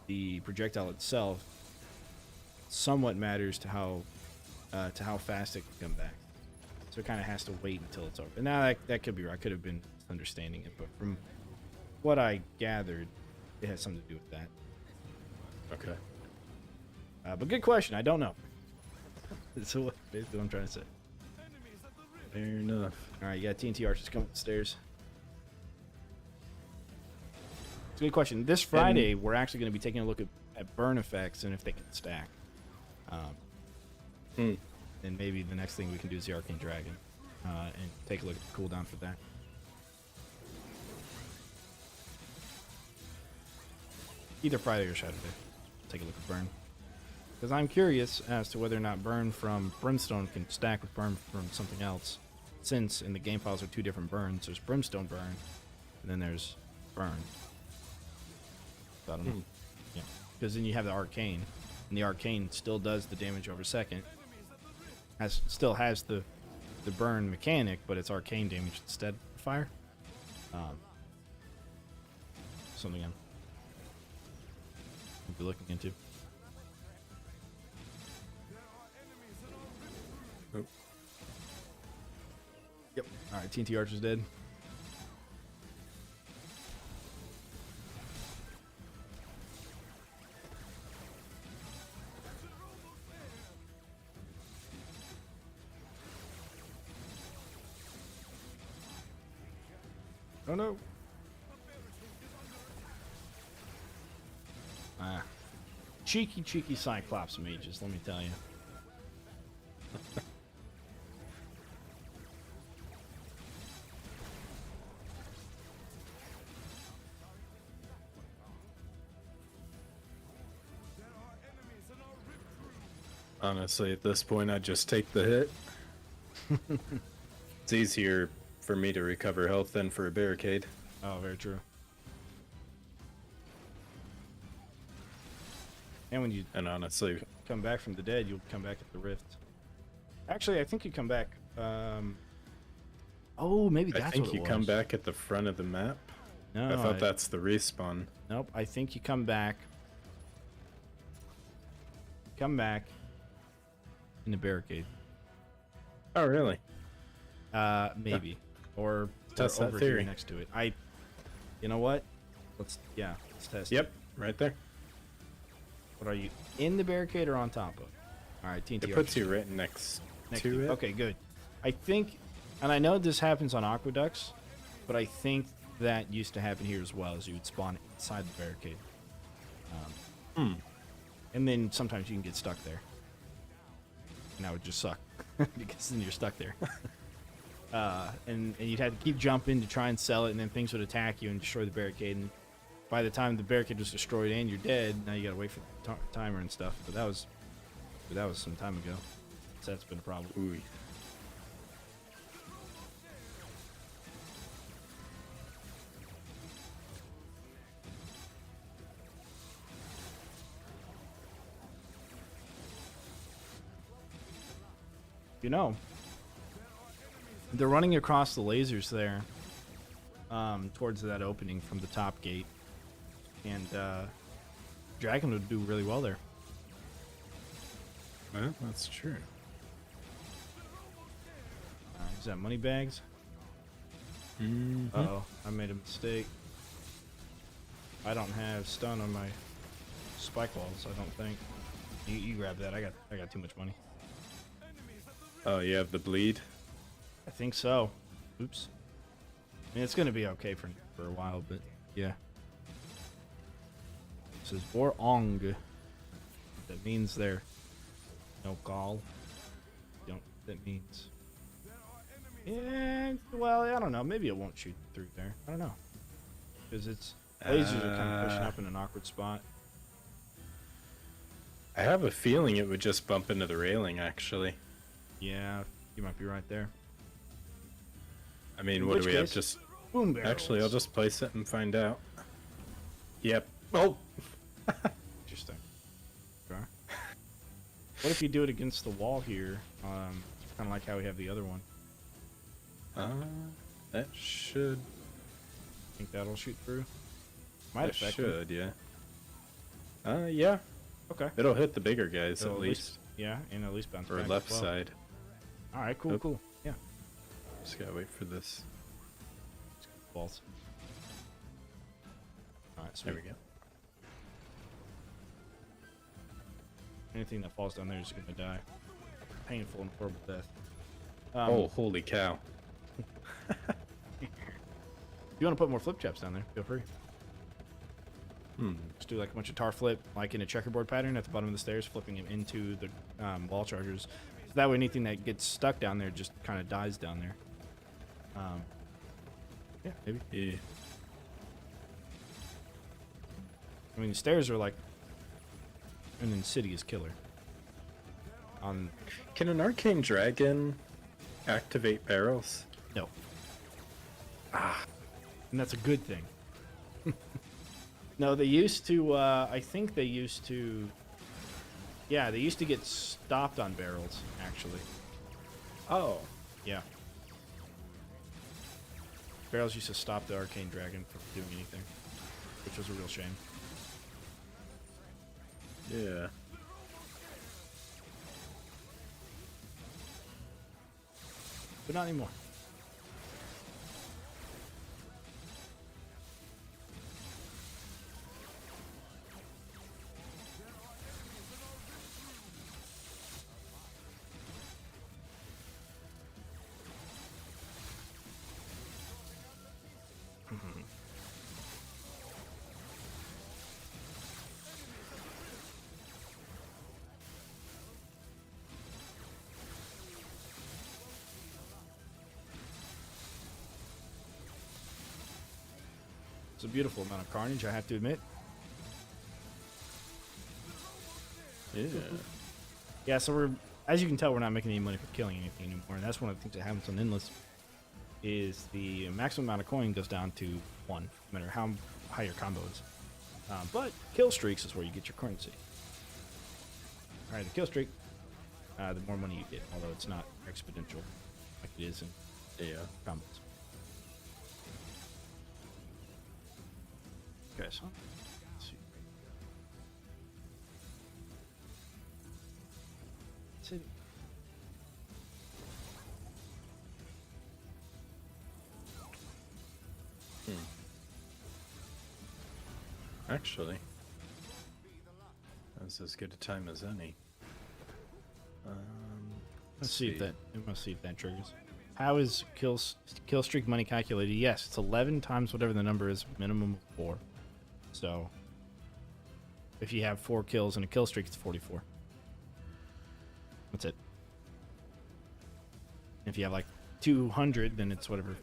the projectile itself somewhat matters to how fast it can come back. So it kind of has to wait until it's over. And now that could be right. I could have been misunderstanding it, but from what I gathered, it has something to do with that. Okay. But good question. I don't know. That's basically what I'm trying to say. Fair enough. All right, you got TNT archers coming upstairs. It's a good question. This Friday, we're actually going to be taking a look at burn effects and if they can stack. And maybe the next thing we can do is the Arcane Dragon and take a look at the cooldown for that. Either Friday or Saturday. Take a look at burn. Because I'm curious as to whether or not burn from Brimstone can stack with burn from something else. Since in the game files are two different burns. There's Brimstone burn, and then there's burn. So I don't know. Yeah. Because then you have the Arcane, and the Arcane still does the damage over second. Still has the burn mechanic, but it's Arcane damage instead of fire. Something I'm be looking into. Oh. Yep. All right, TNT Archer's dead. Oh no. Cheeky Cyclops mages, let me tell you. Honestly, at this point, I just take the hit. It's easier for me to recover health than for a barricade. Oh, very true. And when you honestly, come back from the dead, you'll come back at the rift. Actually, I think you come back. Oh, maybe that's what it was. I think you come back at the front of the map. No, I thought that's the respawn. Nope, I think you come back. Come back in the barricade. Oh, really? Maybe. Or test over that theory here next to it. You know what? Let's test. Yep, right there. What are you, in the barricade or on top of? All right, TNT. It puts you right next to it. Okay, good. I think, and I know this happens on aqueducts, but I think that used to happen here as well, as you would spawn inside the barricade. And then sometimes you can get stuck there. And that would just suck, because then you're stuck there. And you'd have to keep jumping to try and sell it, and then things would attack you and destroy the barricade. And by the time the barricade was destroyed and you're dead, now you gotta wait for the timer and stuff. But that was some time ago. So that's been a problem. Ooh. You know, they're running across the lasers there, towards that opening from the top gate, and Dragon would do really well there. Well, that's true. Is that money bags? Uh-oh, I made a mistake. I don't have stun on my spike walls, I don't think. You grab that. I got too much money. Oh, you have the bleed? I think so. Oops. I mean, it's gonna be okay for a while, but yeah. It says Borong. That means they're no gall. That means. Yeah, well, I don't know. Maybe it won't shoot through there. I don't know. Because it's lasers are kind of pushing up in an awkward spot. I have a feeling it would just bump into the railing, actually. Yeah, you might be right there. I mean, what do we have? Just boom barrels. Actually, I'll just place it and find out. Yep. Oh. Interesting. Okay. What if you do it against the wall here? Kind of like how we have the other one. That should Think that'll shoot through? Might It affect them. should, yeah. Yeah. Okay. It'll hit the bigger guys So at least. Yeah, and at least bounce Or back as left well. side. All right, cool, Nope. cool. Yeah. Just gotta wait for this. Balls. All right, There sweet. we go. Anything that falls down there is gonna die. Painful and horrible death. Oh, holy cow. If you want to put more flip traps down there, feel free. Just do like a bunch of tar flip, like in a checkerboard pattern at the bottom of the stairs, flipping them into the wall chargers. So that way anything that gets stuck down there just kind of dies down there. Yeah, maybe. Yeah. I mean, the stairs are like an insidious killer. Can an arcane dragon activate barrels? No. And that's a good thing. No, they used to, I think they used to, yeah, they used to get stopped on barrels, actually. Oh. Yeah. Barrels used to stop the arcane dragon from doing anything, which was a real shame. Yeah. But not anymore. It's a beautiful amount of carnage, I have to admit. Yeah. Yeah, so we're, as you can tell, we're not making any money for killing anything anymore, and that's one of the things that happens on Endless, is the maximum amount of coin goes down to 1, no matter how high your combo is. But kill streaks is where you get your currency. Alright, the kill streak, the more money you get, although it's not exponential like it is in Yeah. combos. Okay, so let's see. City. Actually, that's as good a time as any. Let's see if that. Let's see if that triggers. How is kill streak money calculated? Yes, it's 11 times whatever the number is, minimum of 4. So, if you have 4 kills and a kill streak, it's 44. That's it. If you have like 200, then it's whatever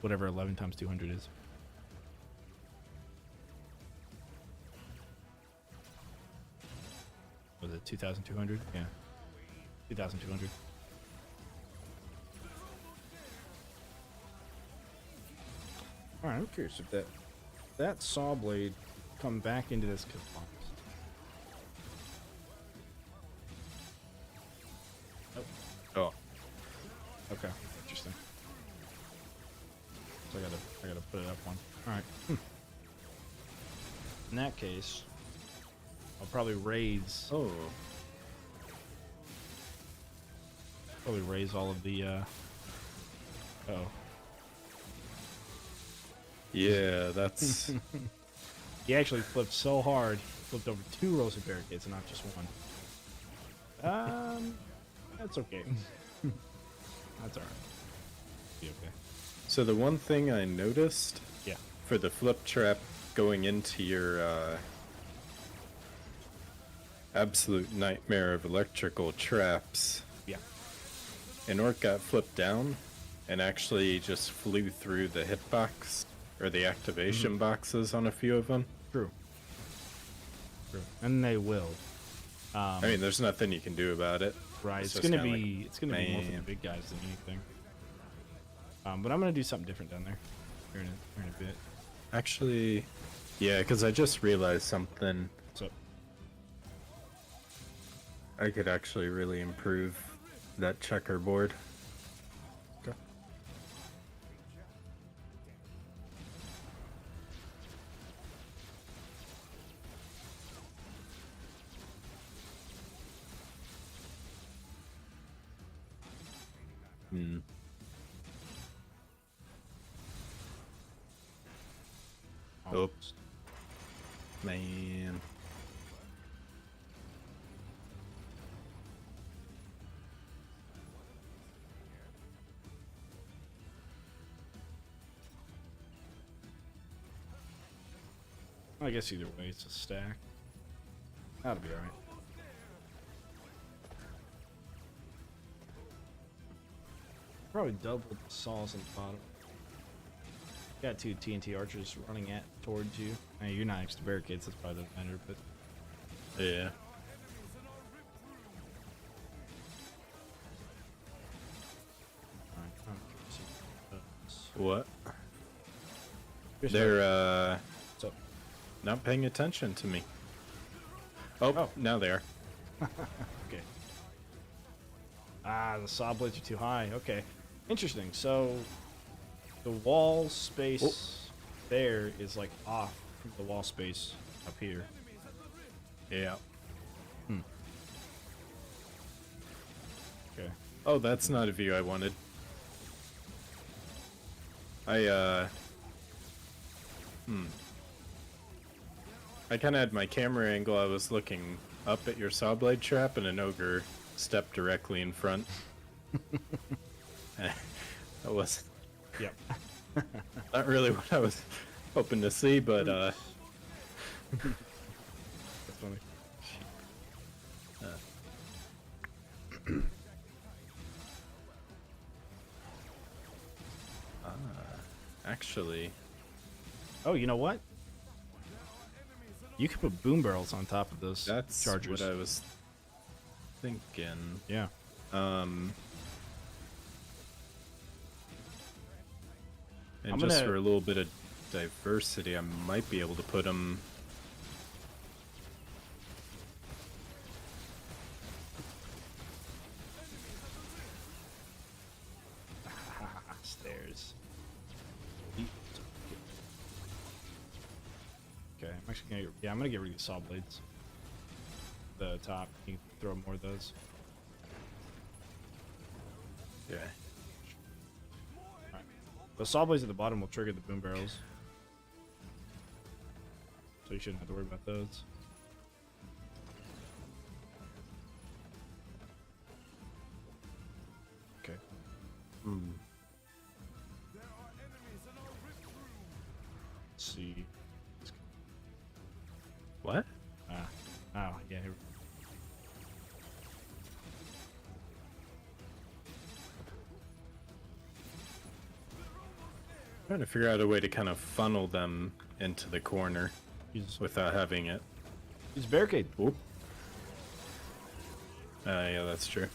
11 times 200 is. Was it 2,200? Yeah, 2,200. All right, I'm curious if that saw blade come back into this kill box. Oh. Okay, interesting. So I gotta put it up one. All right. In that case, I'll probably raise. Oh. Probably raise all of the. Oh. Yeah, that's. He actually flipped so hard, he flipped over 2 rows of barricades and not just one. That's okay. That's alright. Be okay. So the one thing I noticed. Yeah. For the flip trap going into your absolute nightmare of electrical traps. Yeah. An orc got flipped down and actually just flew through the hitbox or the activation boxes on a few of them. True. True. And they will. I mean, there's nothing you can do about it. Right. It's just gonna kinda be more for the man. big guys than anything. But I'm gonna do something different down there here in a bit. Actually, yeah, because I just realized something. So I could actually really improve that checkerboard. okay. Hmm. Oops. Man. I guess either way, it's a stack. That'll be alright. Probably doubled the saws on the bottom. Got 2 TNT archers running towards you. Hey, you're not next to barricades, that's probably doesn't matter, but Yeah. What? They're What's up? not paying attention to me. Oh, now they are. Okay. Ah, the saw blades are too high. Okay. Interesting. So the wall space there is like off from the wall space up here. Yeah. Okay. Oh, that's not a view I wanted. I kind of had my camera angle. I was looking up at your saw blade trap, and an ogre stepped directly in front. That was Yep. not really what I was hoping to see, but That's funny. actually, Oh, you know what? You could put boom barrels on top of those that's chargers. what I was thinking. Yeah. And I'm just gonna- for a little bit of diversity, I might be able to put them. Stairs. Okay, I'm actually gonna I'm gonna get rid of the saw blades. The top, you can throw more of those. Yeah. Alright. The saw blades at the bottom will trigger the boom barrels. So you shouldn't have to worry about those. Okay. Let's see. What? Oh, yeah. Here we go. Trying to figure out a way to kind of funnel them into the corner without having it. Use barricade. Oop. Yeah, that's true.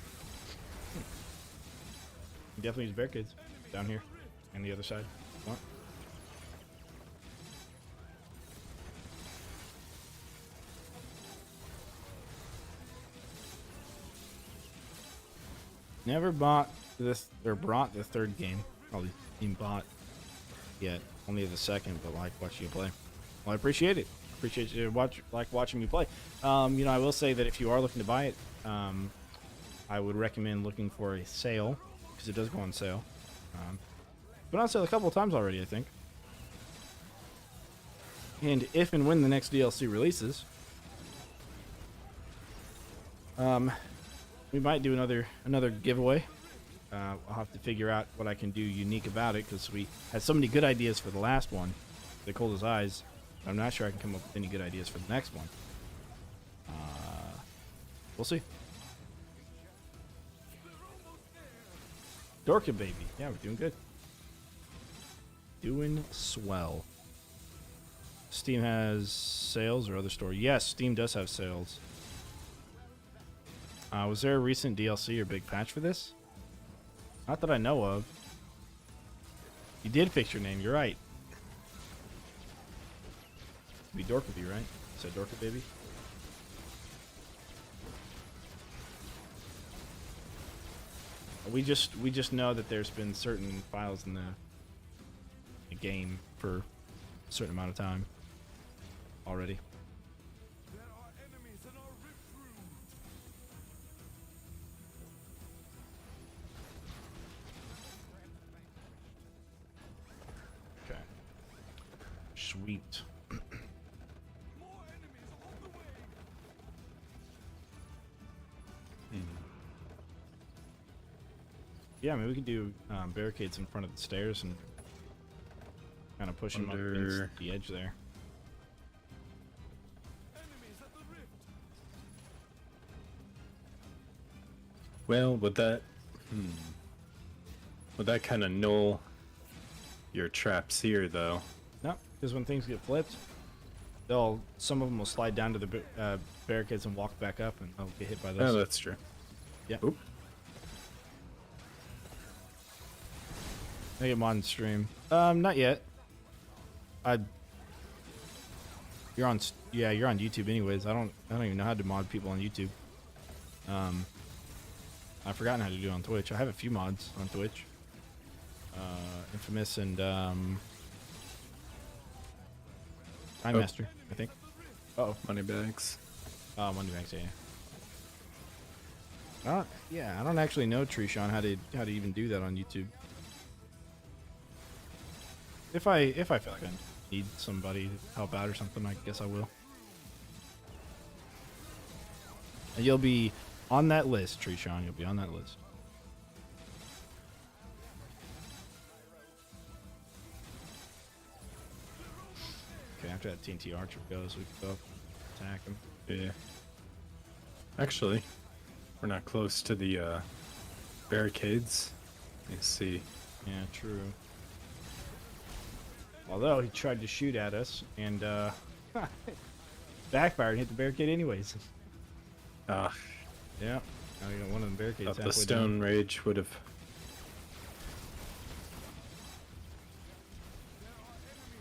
You definitely use barricades down here and the other side. What? Never bought this or brought the third game. Probably even bought yet. Only the second, but like watching you play. Well, I appreciate it. Appreciate you watching me play. You know, I will say that if you are looking to buy it, I would recommend looking for a sale because it does go on sale. Been on sale a couple of times already, I think. And if and when the next DLC releases, we might do another giveaway. I'll have to figure out what I can do unique about it because we had so many good ideas for the last one, the Cold as Eyes. I'm not sure I can come up with any good ideas for the next one. We'll see. Dorka baby, yeah, we're doing good. Doing swell. Steam has sales or other store? Yes, Steam does have sales. Was there a recent DLC or big patch for this? Not that I know of. You did fix your name, you're right. It'd be Dorkaby, right? You said Dorka baby? We just know that there's been certain files in the game for a certain amount of time already. Sweet. Yeah, I mean, we could do barricades in front of the stairs and kind of push them up against the edge there. Well, would that kind of null your traps here, though? No, because when things get flipped, some of them will slide down to the barricades and walk back up, and they'll get hit by those. Oh, that's true. Yeah. Oop. I get mod in stream. Not yet. You're on YouTube anyways. I don't even know how to mod people on YouTube. I've forgotten how to do it on Twitch. I have a few mods on Twitch. Infamous and Time Master, I think. Uh-oh, Moneybags. Oh, Moneybags, yeah. I don't actually know, Trishan, how to even do that on YouTube. If I feel like I need somebody to help out or something, I guess I will. And you'll be on that list, Trishan. You'll be on that list. Okay, after that TNT Archer goes, we can go up and attack him. Yeah. Actually, we're not close to the barricades. Let's see. Yeah, true. Although he tried to shoot at us and backfired and hit the barricade anyways. Ah. Yeah. Now you got one of the barricades. The stone rage would have.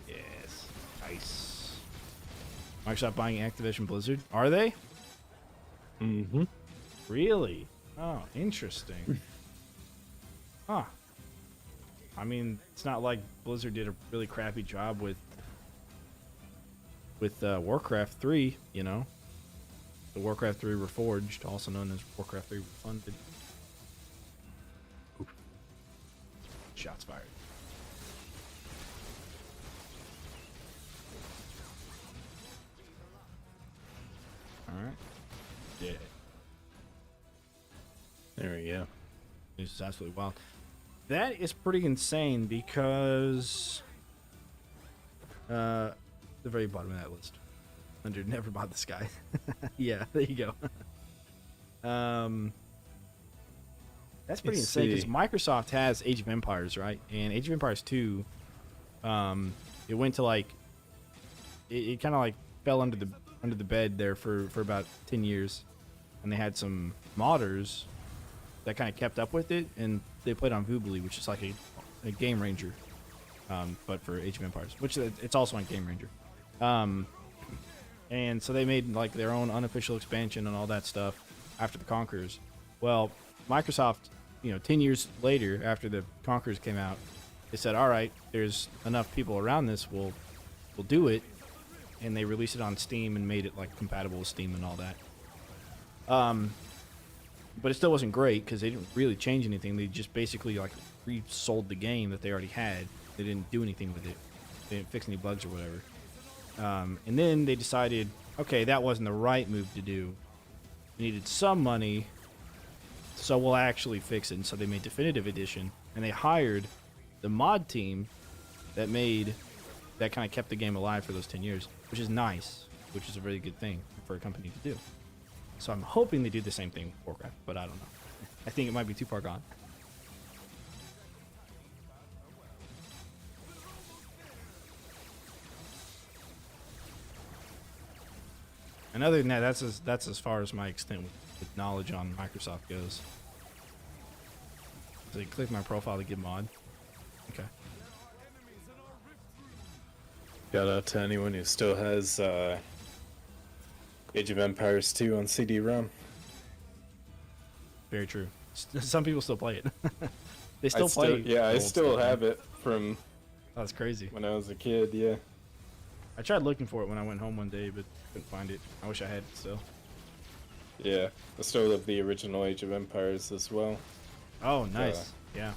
Yes. Nice. Microsoft buying Activision Blizzard. Are they? Mm-hmm. Really? Oh, interesting. Huh. I mean, it's not like Blizzard did a really crappy job with Warcraft 3, you know. The Warcraft 3 Reforged, also known as Warcraft 3 Refunded. Oop. Shots fired. Alright. Yeah. There we go. This is absolutely wild. That is pretty insane because the very bottom of that list. Under never bought this guy. Yeah, there you go. That's pretty insane because Microsoft has Age of Empires, right? And Age of Empires 2, it went to like it kind of like fell under the bed there for about 10 years, and they had some modders that kind of kept up with it, and they played on Voobly, which is like a Game Ranger, but for Age of Empires, which it's also on Game Ranger. And so they made like their own unofficial expansion and all that stuff after the Conquerors. Well, Microsoft, 10 years later after the Conquerors came out, they said, all right, there's enough people around this, we'll do it. And they released it on Steam and made it like compatible with Steam and all that. But it still wasn't great because they didn't really change anything. They just basically like resold the game that they already had. They didn't do anything with it. They didn't fix any bugs or whatever. And then they decided, okay, that wasn't the right move to do. We needed some money, so we'll actually fix it. And so they made Definitive Edition, and they hired the mod team that kind of kept the game alive for those 10 years, which is nice, which is a really good thing for a company to do. So I'm hoping they do the same thing with Warcraft, but I don't know. I think it might be too far gone. And other than that, that's as far as my extent with knowledge on Microsoft goes. So you click my profile to get mod. Okay. Shout out to anyone who still has Age of Empires 2 on CD-ROM. Very true. Some people still play it. They still play it. Yeah, I still have it from. That's crazy. When I was a kid, yeah. I tried looking for it when I went home one day, but couldn't find it. I wish I had it still. Yeah, I still have the original Age of Empires as well. Oh, nice. Yeah.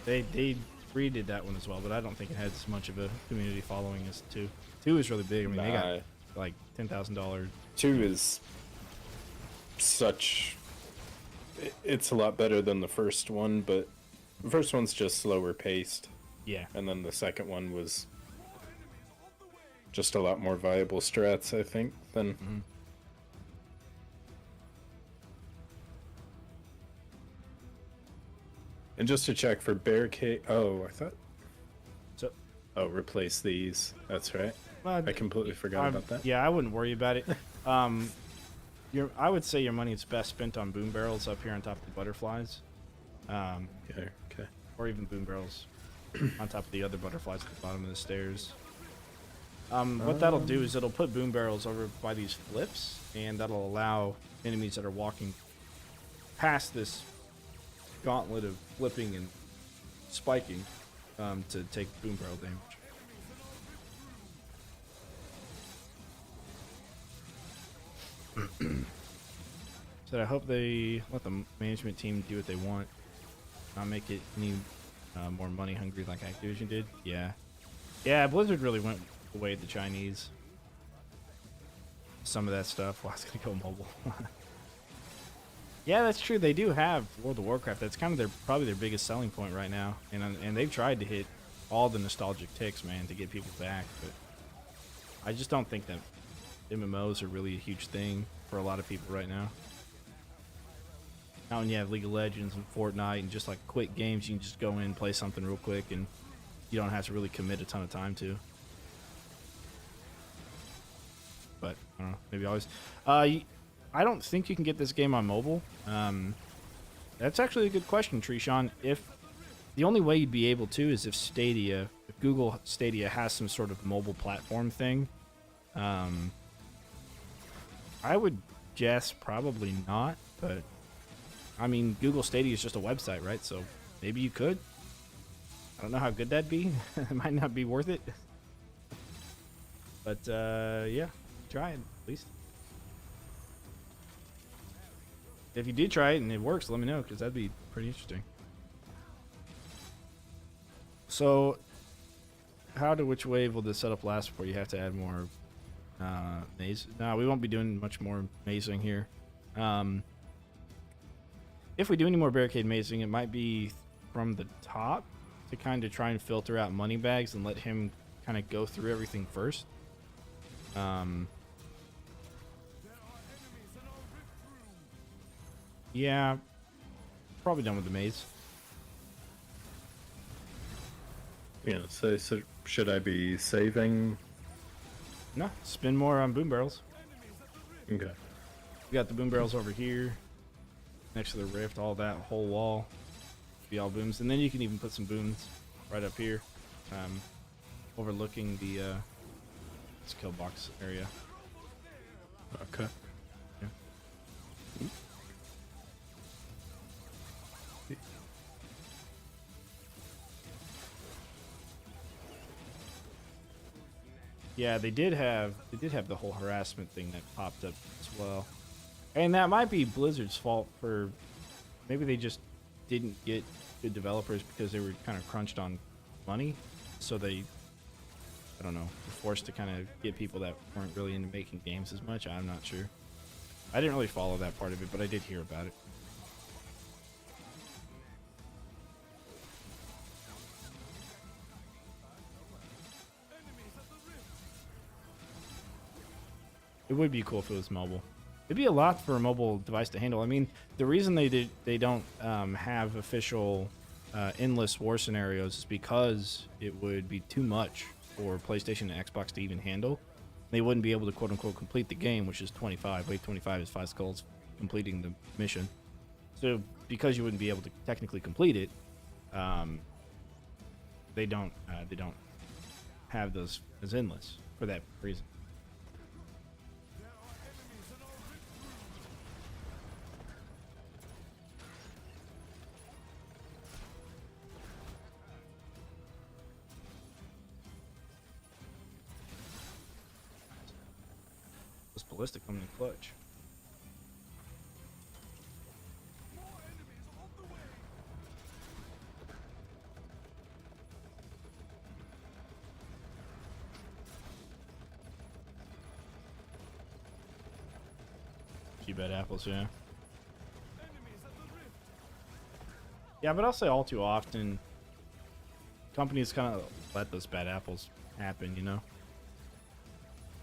They 3 did that one as well, but I don't think it had as much of a community following as 2. 2 is really big. I mean, they got like $10,000. 2 is such... It's a lot better than the first one, but the first one's just slower paced. Yeah. And then the second one was just a lot more viable strats, I think, than... Mm-hmm. And just to check for barricade... Oh, I thought... So, oh, replace these. That's right. well, I completely forgot about that. Yeah, I wouldn't worry about it. I would say your money is best spent on boom barrels up here on top of the butterflies. Okay, okay. Or even boom barrels on top of the other butterflies at the bottom of the stairs. What that'll do is it'll put boom barrels over by these flips, and that'll allow enemies that are walking past this gauntlet of flipping and spiking to take boom barrel damage. So I hope they let the management team do what they want, not make it any more money hungry like Activision did. Yeah, Blizzard really went the way of the Chinese. Some of that stuff. Well, it's gonna go mobile. Yeah, that's true. They do have World of Warcraft. That's kind of probably their biggest selling point right now, and they've tried to hit all the nostalgic ticks, man, to get people back. But I just don't think that MMOs are really a huge thing for a lot of people right now. Now when you have League of Legends and Fortnite and just like quick games, you can just go in and play something real quick, and you don't have to really commit a ton of time to. But I don't know. Maybe always. I don't think you can get this game on mobile. That's actually a good question, Trishan. If the only way you'd be able to is if Google Stadia has some sort of mobile platform thing. I would guess probably not, but I mean, Google Stadia is just a website, right? So maybe you could. I don't know how good that'd be. It might not be worth it. But yeah, try it at least. If you did try it and it works, let me know, because that'd be pretty interesting. So, which wave will this setup last before you have to add more maze? No, we won't be doing much more mazing here. If we do any more barricade mazing, it might be from the top to kind of try and filter out money bags and let him kind of go through everything first. Yeah, probably done with the maze. Yeah, so should I be saving? No, spin more on boom barrels. Okay. We got the boom barrels over here, next to the rift, all that whole wall. Be all booms, and then you can even put some booms right up here, overlooking the skill box area. Okay. Yeah. Yeah, they did have the whole harassment thing that popped up as well. And that might be Blizzard's fault for maybe they just didn't get good developers because they were kind of crunched on money. So they, I don't know, were forced to kind of get people that weren't really into making games as much. I'm not sure. I didn't really follow that part of it, but I did hear about it. It would be cool if it was mobile. It'd be a lot for a mobile device to handle. I mean, the reason they don't have official endless war scenarios is because it would be too much for PlayStation and Xbox to even handle. They wouldn't be able to quote-unquote complete the game, which is 25. Wave 25 is 5 skulls completing the mission. So because you wouldn't be able to technically complete it, they don't have those as endless for that reason. This ballistic coming in clutch. Few bad apples, yeah. Yeah, but I'll say all too often, companies kind of let those bad apples happen, you know?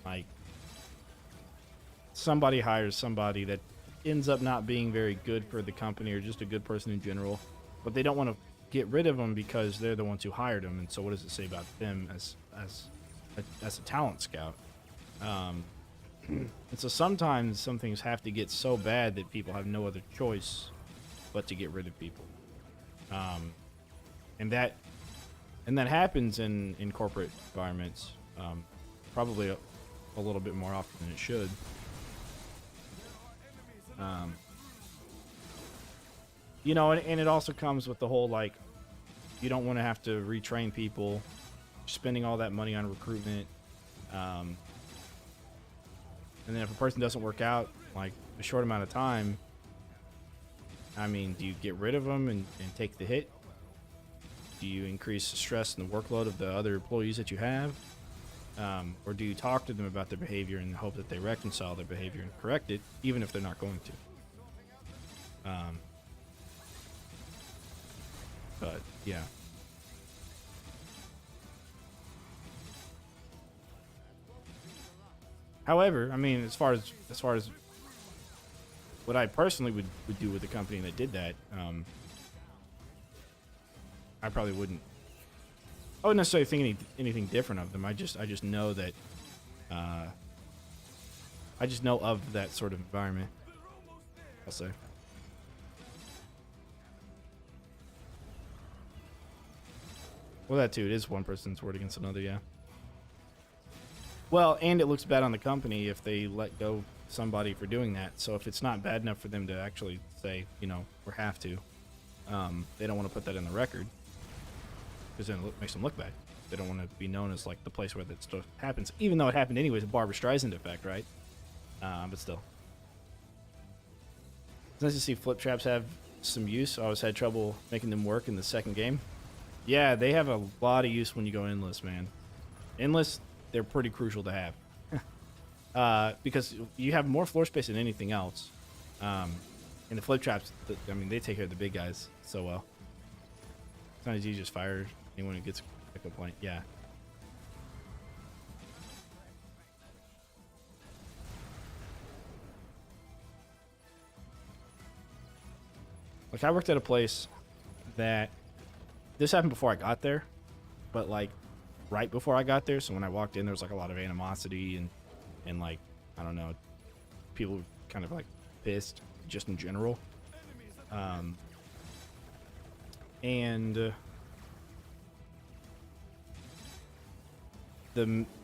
Like, somebody hires somebody that ends up not being very good for the company or just a good person in general, but they don't want to get rid of them because they're the ones who hired them. And so what does it say about them as a talent scout? And so sometimes some things have to get so bad that people have no other choice but to get rid of people. And that happens in corporate environments, probably a little bit more often than it should. You know, and it also comes with the whole, like, you don't want to have to retrain people, spending all that money on recruitment. And then if a person doesn't work out, like, a short amount of time, I mean, do you get rid of them and take the hit? Do you increase the stress and the workload of the other employees that you have? Or do you talk to them about their behavior and hope that they reconcile their behavior and correct it, even if they're not going to? But yeah. However, I mean, as far as what I personally would do with a company that did that, I probably wouldn't. I wouldn't necessarily think anything different of them. I just know that. I just know of that sort of environment, I'll say. Well, that too. It is one person's word against another, yeah. Well, and it looks bad on the company if they let go somebody for doing that. So if it's not bad enough for them to actually say, you know, we have to, they don't want to put that in the record because then it makes them look bad. They don't want to be known as like the place where that stuff happens, even though it happened anyways. A Barbra Streisand effect, right? But still, it's nice to see flip traps have some use. I always had trouble making them work in the second game. Yeah, they have a lot of use when you go endless, man. Endless, they're pretty crucial to have. Because you have more floor space than anything else. And the flip traps, I mean, they take care of the big guys so well. Sometimes you just fire anyone who gets a complaint. Yeah. Like, I worked at a place that this happened before I got there, but like right before I got there. So when I walked in, there was like a lot of animosity and like, I don't know, people were kind of like pissed just in general. And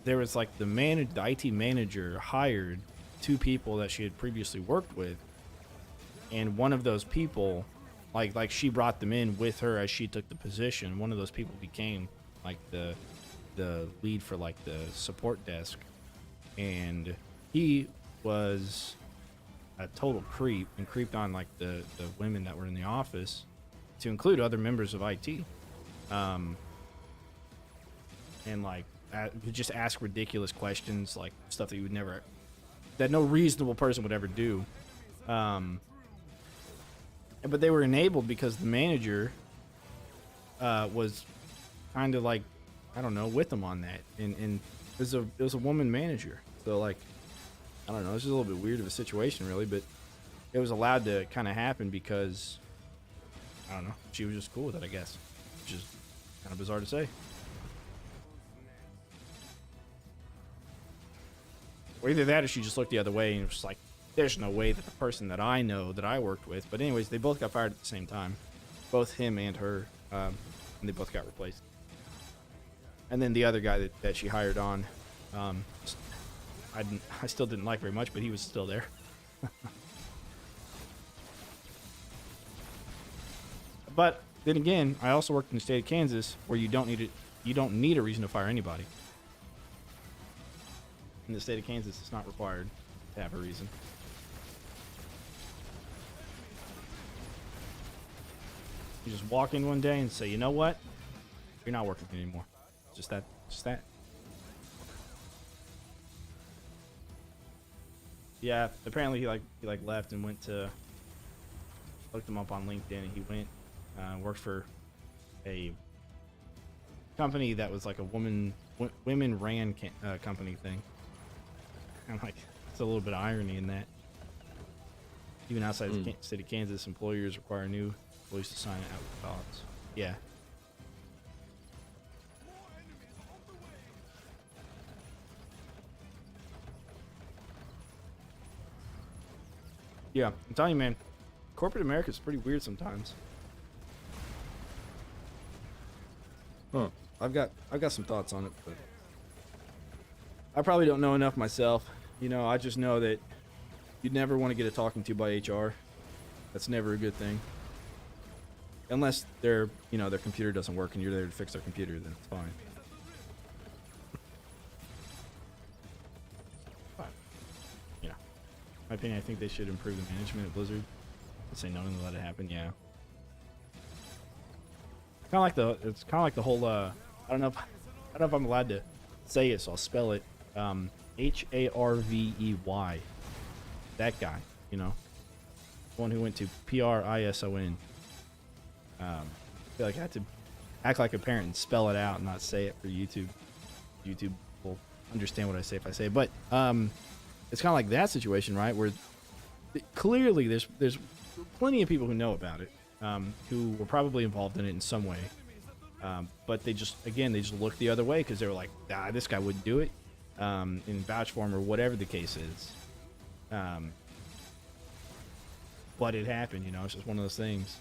there was like the IT manager hired 2 people that she had previously worked with, and one of those people, like she brought them in with her as she took the position. One of those people became like the lead for like the support desk, and he was a total creep and creeped on like the women that were in the office, to include other members of IT, and like just ask ridiculous questions, like stuff that you would never, that no reasonable person would ever do. But they were enabled because the manager was kind of like, I don't know, with them on that, and it was a woman manager, so like, I don't know, it's just a little bit weird of a situation, really, but it was allowed to kind of happen because, I don't know, she was just cool with it, I guess, which is kind of bizarre to say. Or either that or she just looked the other way and was just like, there's no way that the person that I know that I worked with. But anyways, they both got fired at the same time, both him and her, and they both got replaced. And then the other guy that she hired on, I still didn't like very much, but he was still there. But then again, I also worked in the state of Kansas, where you don't need a reason to fire anybody. In the state of Kansas, it's not required to have a reason. You just walk in one day and say, you know what? You're not working anymore. Just that. Yeah, apparently he left and went to looked him up on LinkedIn, and he went worked for a company that was like a women ran company thing. I'm like, it's a little bit of irony in that. Even outside the state of Kansas, employers require new employees to sign out with dogs. Yeah. Yeah, I'm telling you, man, corporate America is pretty weird sometimes. Huh. I've got some thoughts on it, but I probably don't know enough myself. You know, I just know that you'd never want to get a talking to by HR. That's never a good thing. Unless their computer doesn't work and you're there to fix their computer, then it's fine. But, yeah. In my opinion, I think they should improve the management at Blizzard. I'd say no and let it happen, yeah. It's kind of like the whole I don't know if I'm allowed to say it, so I'll spell it. Harvey. That guy, you know, the one who went to Prison. I feel like I had to act like a parent and spell it out and not say it for YouTube. YouTube will understand what I say if I say it. But it's kind of like that situation, right? Where clearly there's plenty of people who know about it, who were probably involved in it in some way. But they just looked the other way because they were like, this guy wouldn't do it, in vouch for him or whatever the case is. But it happened, you know. It's just one of those things.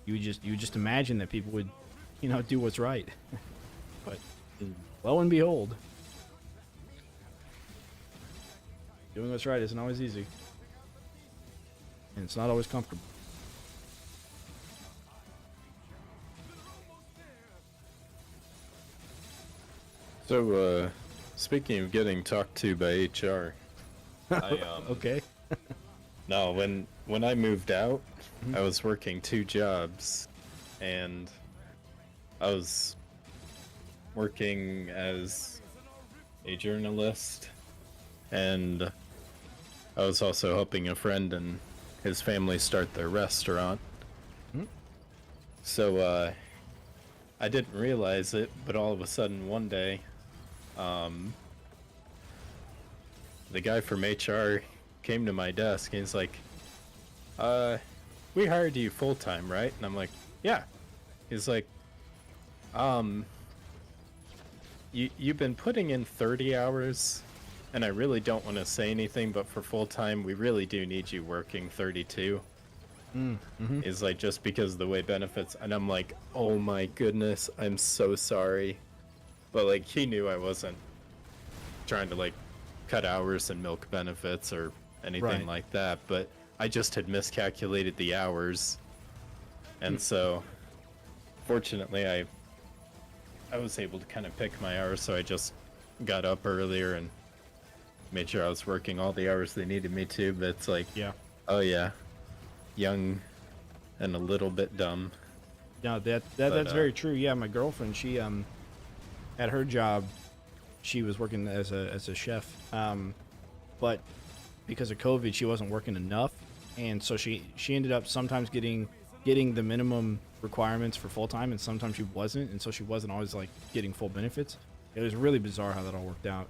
You would just imagine that people would, you know, do what's right. But lo and behold, doing what's right isn't always easy, and it's not always comfortable. So, speaking of getting talked to by HR, Okay. no, when I moved out, I was working 2 jobs, and I was working as a journalist, and I was also helping a friend and his family start their restaurant. So, I didn't realize it, but all of a sudden one day, the guy from HR came to my desk and he's like, we hired you full-time, right? And I'm like, yeah. He's like, you've been putting in 30 hours, and I really don't want to say anything, but for full-time, we really do need you working 32. Is like, just because of the way benefits, and I'm like, oh my goodness, I'm so sorry. But like, he knew I wasn't trying to like cut hours and milk benefits or anything like that, but I just had miscalculated the hours, and so fortunately I was able to kind of pick my hours, so I just got up earlier and made sure I was working all the hours they needed me to. But it's like, oh yeah, young and a little bit dumb. No, that's very true. Yeah, my girlfriend, she at her job, she was working as a chef, but because of COVID, she wasn't working enough, and so she ended up sometimes getting the minimum requirements for full time, and sometimes she wasn't, and so she wasn't always like getting full benefits. It was really bizarre how that all worked out.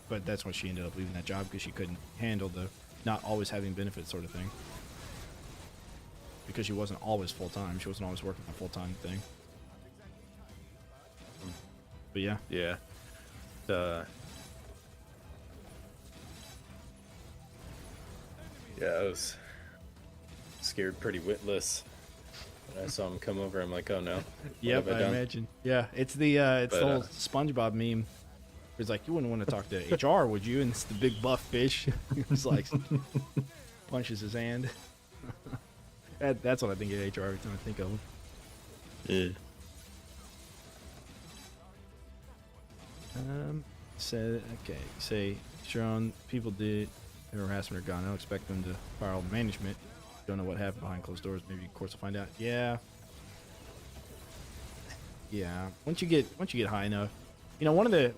But that's when she ended up leaving that job, because she couldn't handle the not always having benefits sort of thing. Because she wasn't always full time, she wasn't always working a full time thing. But yeah. Yeah. Yeah, I was scared pretty witless when I saw him come over. I'm like, oh no. Yep, I imagine. Yeah, it's the whole SpongeBob meme. It's like, you wouldn't want to talk to HR, would you? And it's the big buff fish. It's like punches his hand. That's what I think of HR every time I think of him. Yeah. Say Sharon, people did harassment or gone. I don't expect them to fire all the management. Don't know what happened behind closed doors. Maybe courts will find out. Yeah. Once you get high enough, you know, one of the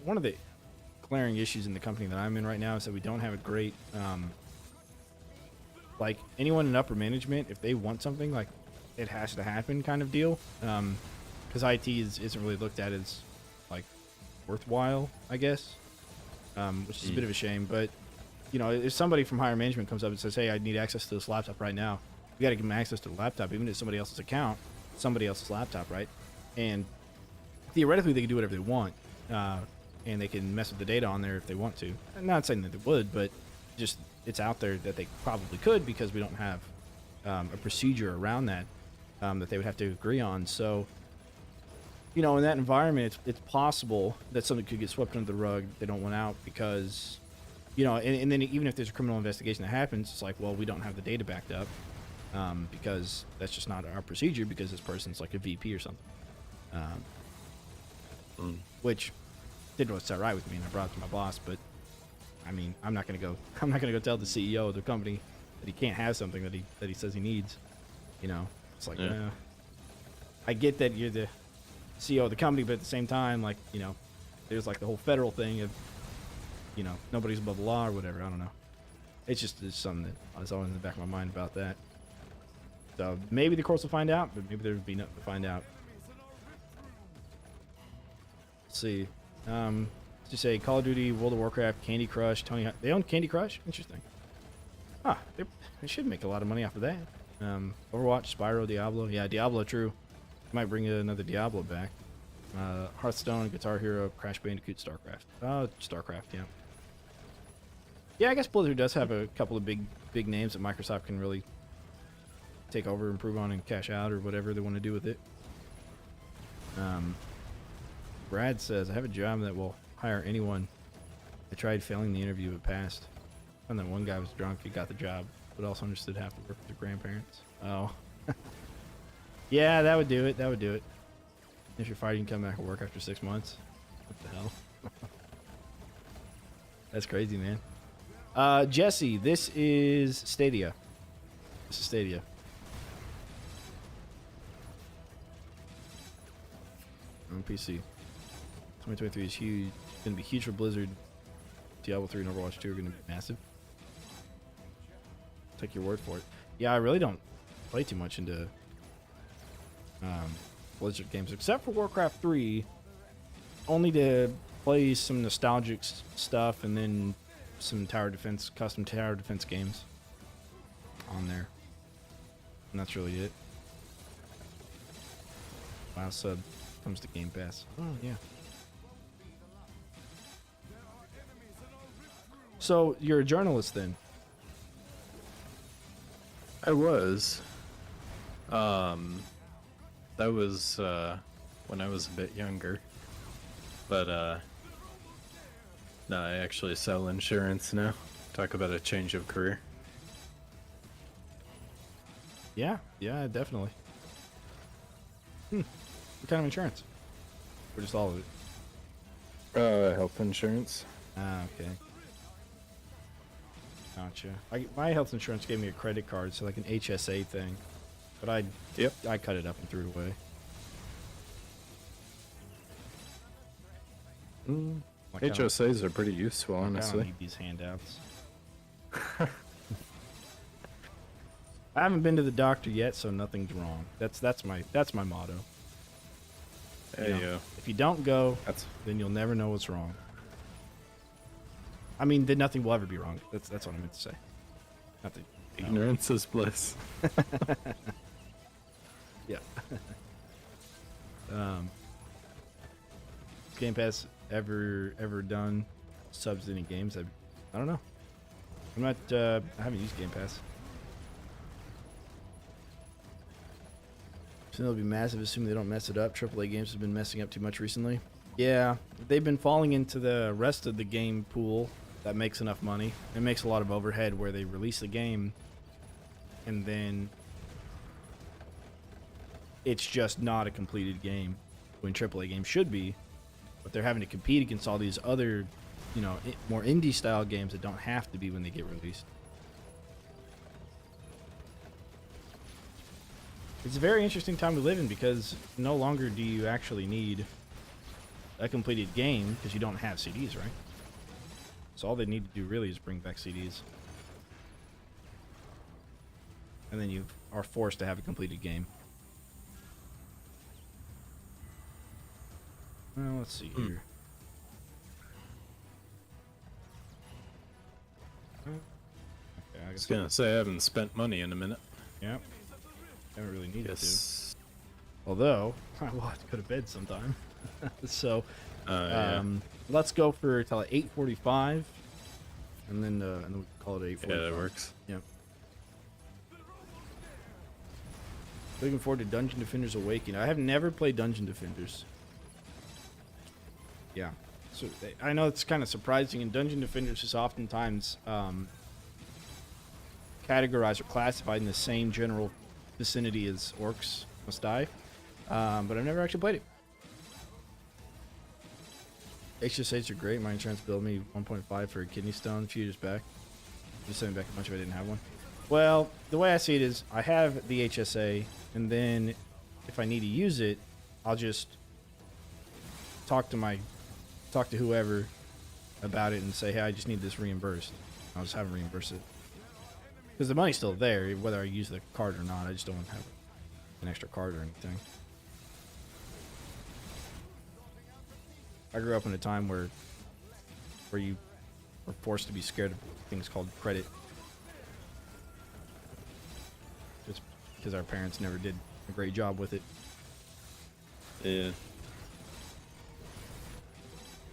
glaring issues in the company that I'm in right now is that we don't have a great, like anyone in upper management, if they want something, like it has to happen kind of deal. Because IT isn't really looked at as like worthwhile, I guess, which is a bit of a shame. But you know, if somebody from higher management comes up and says, "Hey, I need access to this laptop right now," we got to give them access to the laptop, even if it's somebody else's account, somebody else's laptop, right? And theoretically, they can do whatever they want, and they can mess with the data on there if they want to. I'm not saying that they would, but just it's out there that they probably could because we don't have a procedure around that that they would have to agree on. So, you know, in that environment, it's possible that something could get swept under the rug. They don't want out because, you know, and then even if there's a criminal investigation that happens, it's like, well, we don't have the data backed up because that's just not our procedure because this person's like a VP or something. Which didn't really set right with me, and I brought it to my boss. But I mean, I'm not gonna go tell the CEO of the company that he can't have something that he says he needs. You know, it's like, I get that you're the CEO of the company, but at the same time, like, you know, there's like the whole federal thing of, you know, nobody's above the law or whatever. I don't know. It's something that I was always in the back of my mind about that. So maybe the courts will find out, but maybe there would be nothing to find out. Let's see. Let's just say Call of Duty, World of Warcraft, Candy Crush, Tony Hawk. They own Candy Crush? Interesting. Huh. They should make a lot of money off of that. Overwatch, Spyro, Diablo. Yeah, Diablo, true. Might bring another Diablo back. Hearthstone, Guitar Hero, Crash Bandicoot, StarCraft. StarCraft, yeah. Yeah, I guess Blizzard does have a couple of big names that Microsoft can really take over, improve on, and cash out, or whatever they want to do with it. Brad says, I have a job that will hire anyone. I tried failing the interview, but passed. And then one guy was drunk, he got the job, but also understood how to work with their grandparents. Oh. Yeah, that would do it. That would do it. If you're fired, you can come back and work after 6 months. What the hell? That's crazy, man. Jesse, this is Stadia. This is Stadia. On PC. 2023 is huge. It's going to be huge for Blizzard. Diablo 3 and Overwatch 2 are going to be massive. Take your word for it. Yeah, I really don't play too much into Blizzard games, except for Warcraft 3, only to play some nostalgic stuff and then some custom tower defense games on there. And that's really it. WoW sub comes to Game Pass. Oh, yeah. So, you're a journalist then? I was. That was when I was a bit younger. But no, I actually sell insurance now. Talk about a change of career. Yeah, definitely. What kind of insurance? Or just all of it? Health insurance. Ah, okay. Gotcha. My health insurance gave me a credit card, so like an HSA thing. But I cut it up and threw it away. Like HSAs are pretty useful, honestly. I don't need these handouts. I haven't been to the doctor yet, so nothing's wrong. That's my motto. Hey, you know, if you don't go, then you'll never know what's wrong. I mean, then nothing will ever be wrong. That's what I meant to say. Not that, ignorance is bliss. Yeah. Game Pass ever done subs to any games? I don't know. I'm not. I haven't used Game Pass. So it'll be massive, assuming they don't mess it up. AAA games have been messing up too much recently. Yeah, they've been falling into the rest of the game pool that makes enough money. It makes a lot of overhead where they release the game and then it's just not a completed game when AAA games should be, but they're having to compete against all these other, you know, more indie style games that don't have to be when they get released. It's a very interesting time to live in because no longer do you actually need a completed game because you don't have CDs, right? So all they need to do really is bring back CDs. And then you are forced to have a completed game. Well, let's see here. Okay, I I was guess gonna say I haven't spent money in a minute. yeah. Haven't really needed to. Although, I will have to go to bed sometime. So, Yeah. let's go for till 8:45, and then we call it 8:45. Yeah, that works. Yep. Looking forward to Dungeon Defenders Awakening. I have never played Dungeon Defenders. Yeah. So I know it's kind of surprising, and Dungeon Defenders is oftentimes categorized or classified in the same general vicinity as Orcs Must Die, but I've never actually played it. HSAs are great. My insurance billed me 1.5 for a kidney stone a few years back. Just sent me back a bunch if I didn't have one. Well, the way I see it is I have the HSA, and then if I need to use it, I'll just talk to whoever about it and say, hey, I just need this reimbursed. I'll just have them reimburse it. Because the money's still there, whether I use the card or not. I just don't have an extra card or anything. I grew up in a time where you were forced to be scared of things called credit. Just because our parents never did a great job with it. Yeah.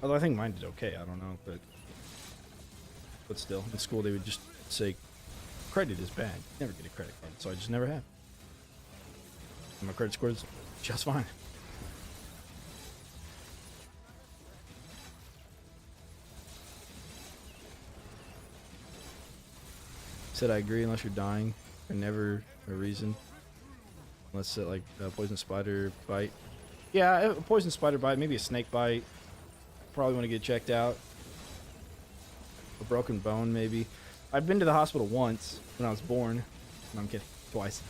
Although I think mine did okay, I don't know, but still, in school they would just say, credit is bad. Never get a credit card, so I just never have. And my credit score is just fine. Said I agree, unless you're dying, or never a reason. Unless it like a poison spider bite. Yeah, a poison spider bite, maybe a snake bite. Probably want to get checked out. A broken bone, maybe. I've been to the hospital once when I was born. No, I'm kidding. Twice.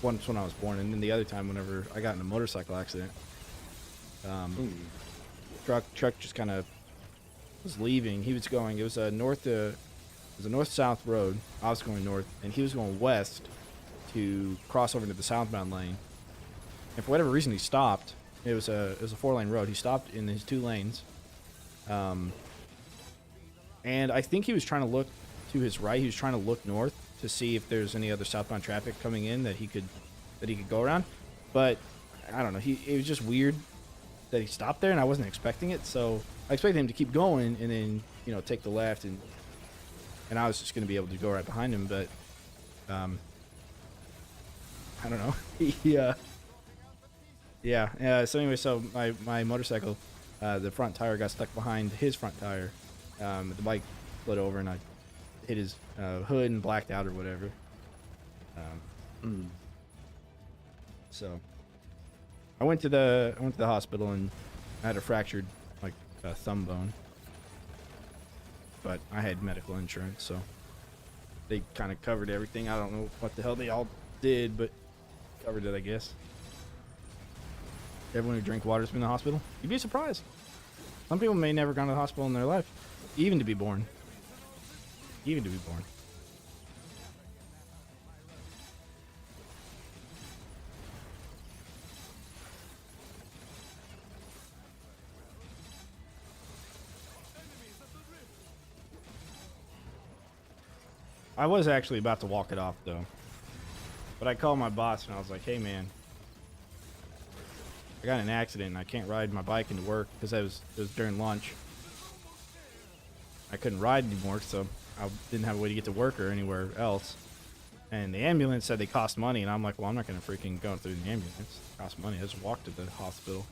Once when I was born, and then the other time whenever I got in a motorcycle accident. Truck just kind of was leaving. He was going. It was a north-south road. I was going north, and he was going west to cross over into the southbound lane. And for whatever reason, he stopped. It was a 4-lane road. He stopped in his 2 lanes. And I think he was trying to look to his right. He was trying to look north to see if there's any other southbound traffic coming in that he could go around. But I don't know. It was just weird that he stopped there, and I wasn't expecting it. So I expected him to keep going and then take the left, and I was just going to be able to go right behind him. But I don't know. Yeah. So anyway, so my motorcycle. The front tire got stuck behind his front tire. The bike split over, and I hit his hood and blacked out or whatever. So I went to the hospital, and I had a fractured thumb bone. But I had medical insurance, so they kind of covered everything. I don't know what the hell they all did, but covered it, I guess. Everyone who drank water's been in the hospital. You'd be surprised. Some people may never gone to the hospital in their life, even to be born. I was actually about to walk it off though, but I called my boss and I was like, "Hey man, I got in an accident and I can't ride my bike into work because it was during lunch. I couldn't ride anymore, so I didn't have a way to get to work or anywhere else. And the ambulance said they cost money, and I'm like, well, I'm not going to freaking go through the ambulance. It costs money. I just walked to the hospital.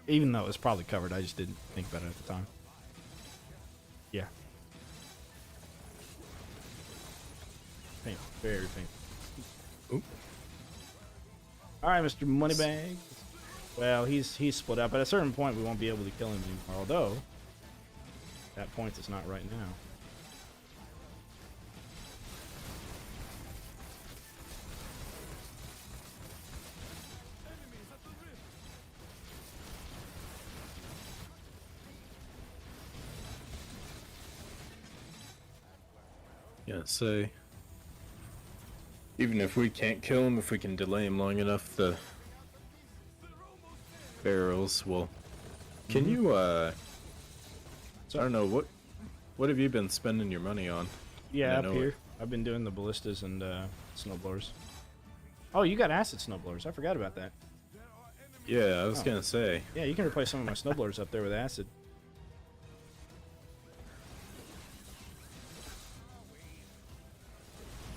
Even though it was probably covered, I just didn't think about it at the time. Yeah. Painful. Very painful. Oop. All right, Mr. Moneybag. Well, he's split up. At a certain point, we won't be able to kill him anymore. Although, that point is not right now. Yeah, say. Even if we can't kill him, if we can delay him long enough, the barrels will. Can you, I don't know, what have you been spending your money on? Yeah, up here. I've been doing the ballistas and snowblowers. Oh, you got acid snowblowers. I forgot about that. Yeah, I was gonna say. Yeah, you can replace some of my snowblowers up there with acid.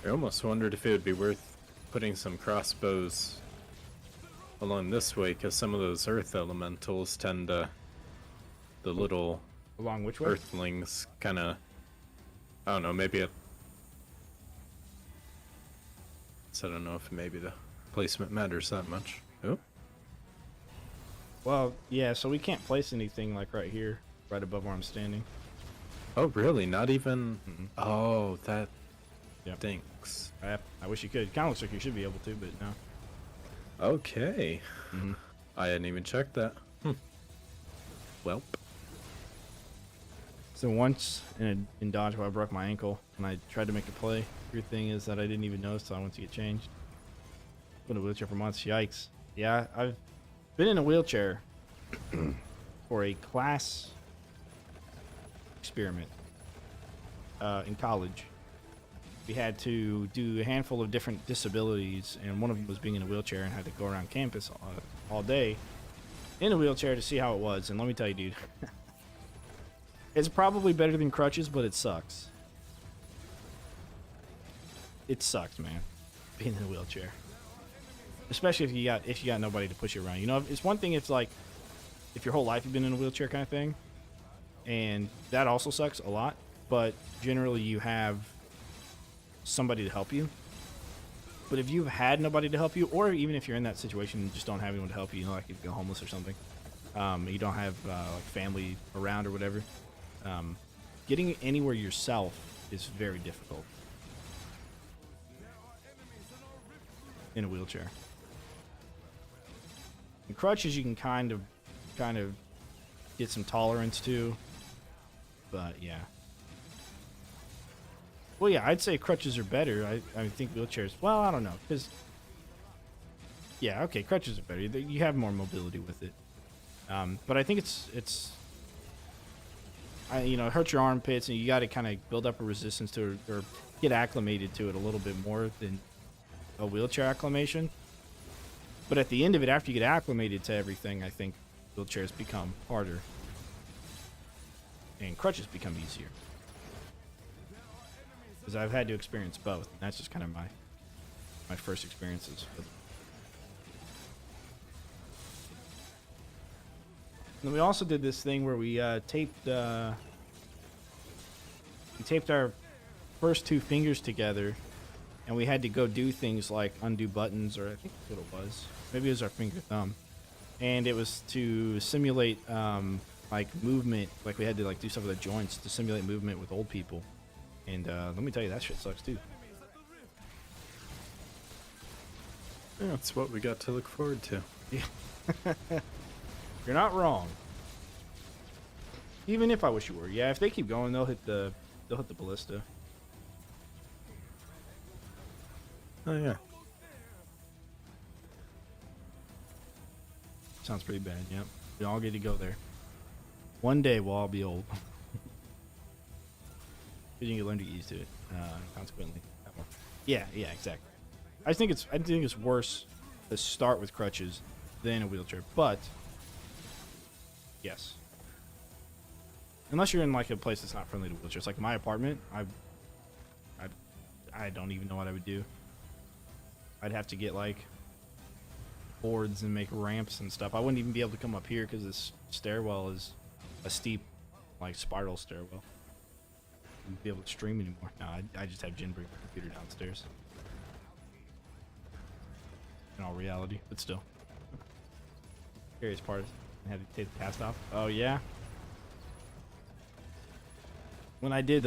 I almost wondered if it would be worth putting some crossbows along this way, because some of those earth elementals tend to, the little Along which way? earthlings kind of, I don't know, maybe it, so I don't know if maybe the placement matters that much. Oh. Well, yeah, so we can't place anything like right here, right above where I'm standing. Oh, really? Not even? Mm-mm. Oh, that Yep. stinks. I wish you could. Kind of looks like you should be able to, but no. Okay. Mm-hmm. I hadn't even checked that. Welp. So once in dodgeball, I broke my ankle, and I tried to make a play. Weird thing is that I didn't even notice, so I went to get changed. Been in a wheelchair for months. Yikes. Yeah, I've been in a wheelchair for a class experiment in college. We had to do a handful of different disabilities, and one of them was being in a wheelchair and had to go around campus all day in a wheelchair to see how it was. And let me tell you, dude, it's probably better than crutches, but it sucks. It sucks, man, being in a wheelchair, especially if you got nobody to push you around. You know, it's one thing if like if your whole life you've been in a wheelchair kind of thing, and that also sucks a lot. But generally, you have somebody to help you. But if you've had nobody to help you, or even if you're in that situation and just don't have anyone to help you, you know, like if you go homeless or something, you don't have like family around or whatever, getting anywhere yourself is very difficult in a wheelchair. In crutches, you can kind of get some tolerance to, but yeah. Well, yeah, I'd say crutches are better. I think wheelchairs, well, I don't know, because, yeah, okay, crutches are better. You have more mobility with it. But I think you know, it hurts your armpits, and you got to kind of build up a resistance to it, or get acclimated to it a little bit more than a wheelchair acclimation. But at the end of it, after you get acclimated to everything, I think wheelchairs become harder, and crutches become easier. Because I've had to experience both. And that's just kind of my first experiences. And we also did this thing where we taped our first two fingers together, and we had to go do things like undo buttons, or I think that's what it was. Maybe it was our finger thumb, and it was to simulate like movement. Like we had to like do stuff with the joints to simulate movement with old people. And let me tell you, that shit sucks too. Yeah, that's what we got to look forward to. Yeah. You're not wrong. Even if I wish you were. Yeah, if they keep going, they'll hit the ballista. Oh yeah. Sounds pretty bad. Yep. We all get to go there. One day we'll all be old. You can learn to get used to it. Consequently. Yeah, exactly. I think it's worse to start with crutches than a wheelchair, but yes. Unless you're in like a place that's not friendly to wheelchairs, like my apartment, I don't even know what I would do. I'd have to get like boards and make ramps and stuff. I wouldn't even be able to come up here because this stairwell is a steep, like spiral stairwell. Wouldn't be able to stream anymore. No, I just have Jen bring my computer downstairs. In all reality, but still. Scariest part is I had to take the cast off. Oh yeah. When I did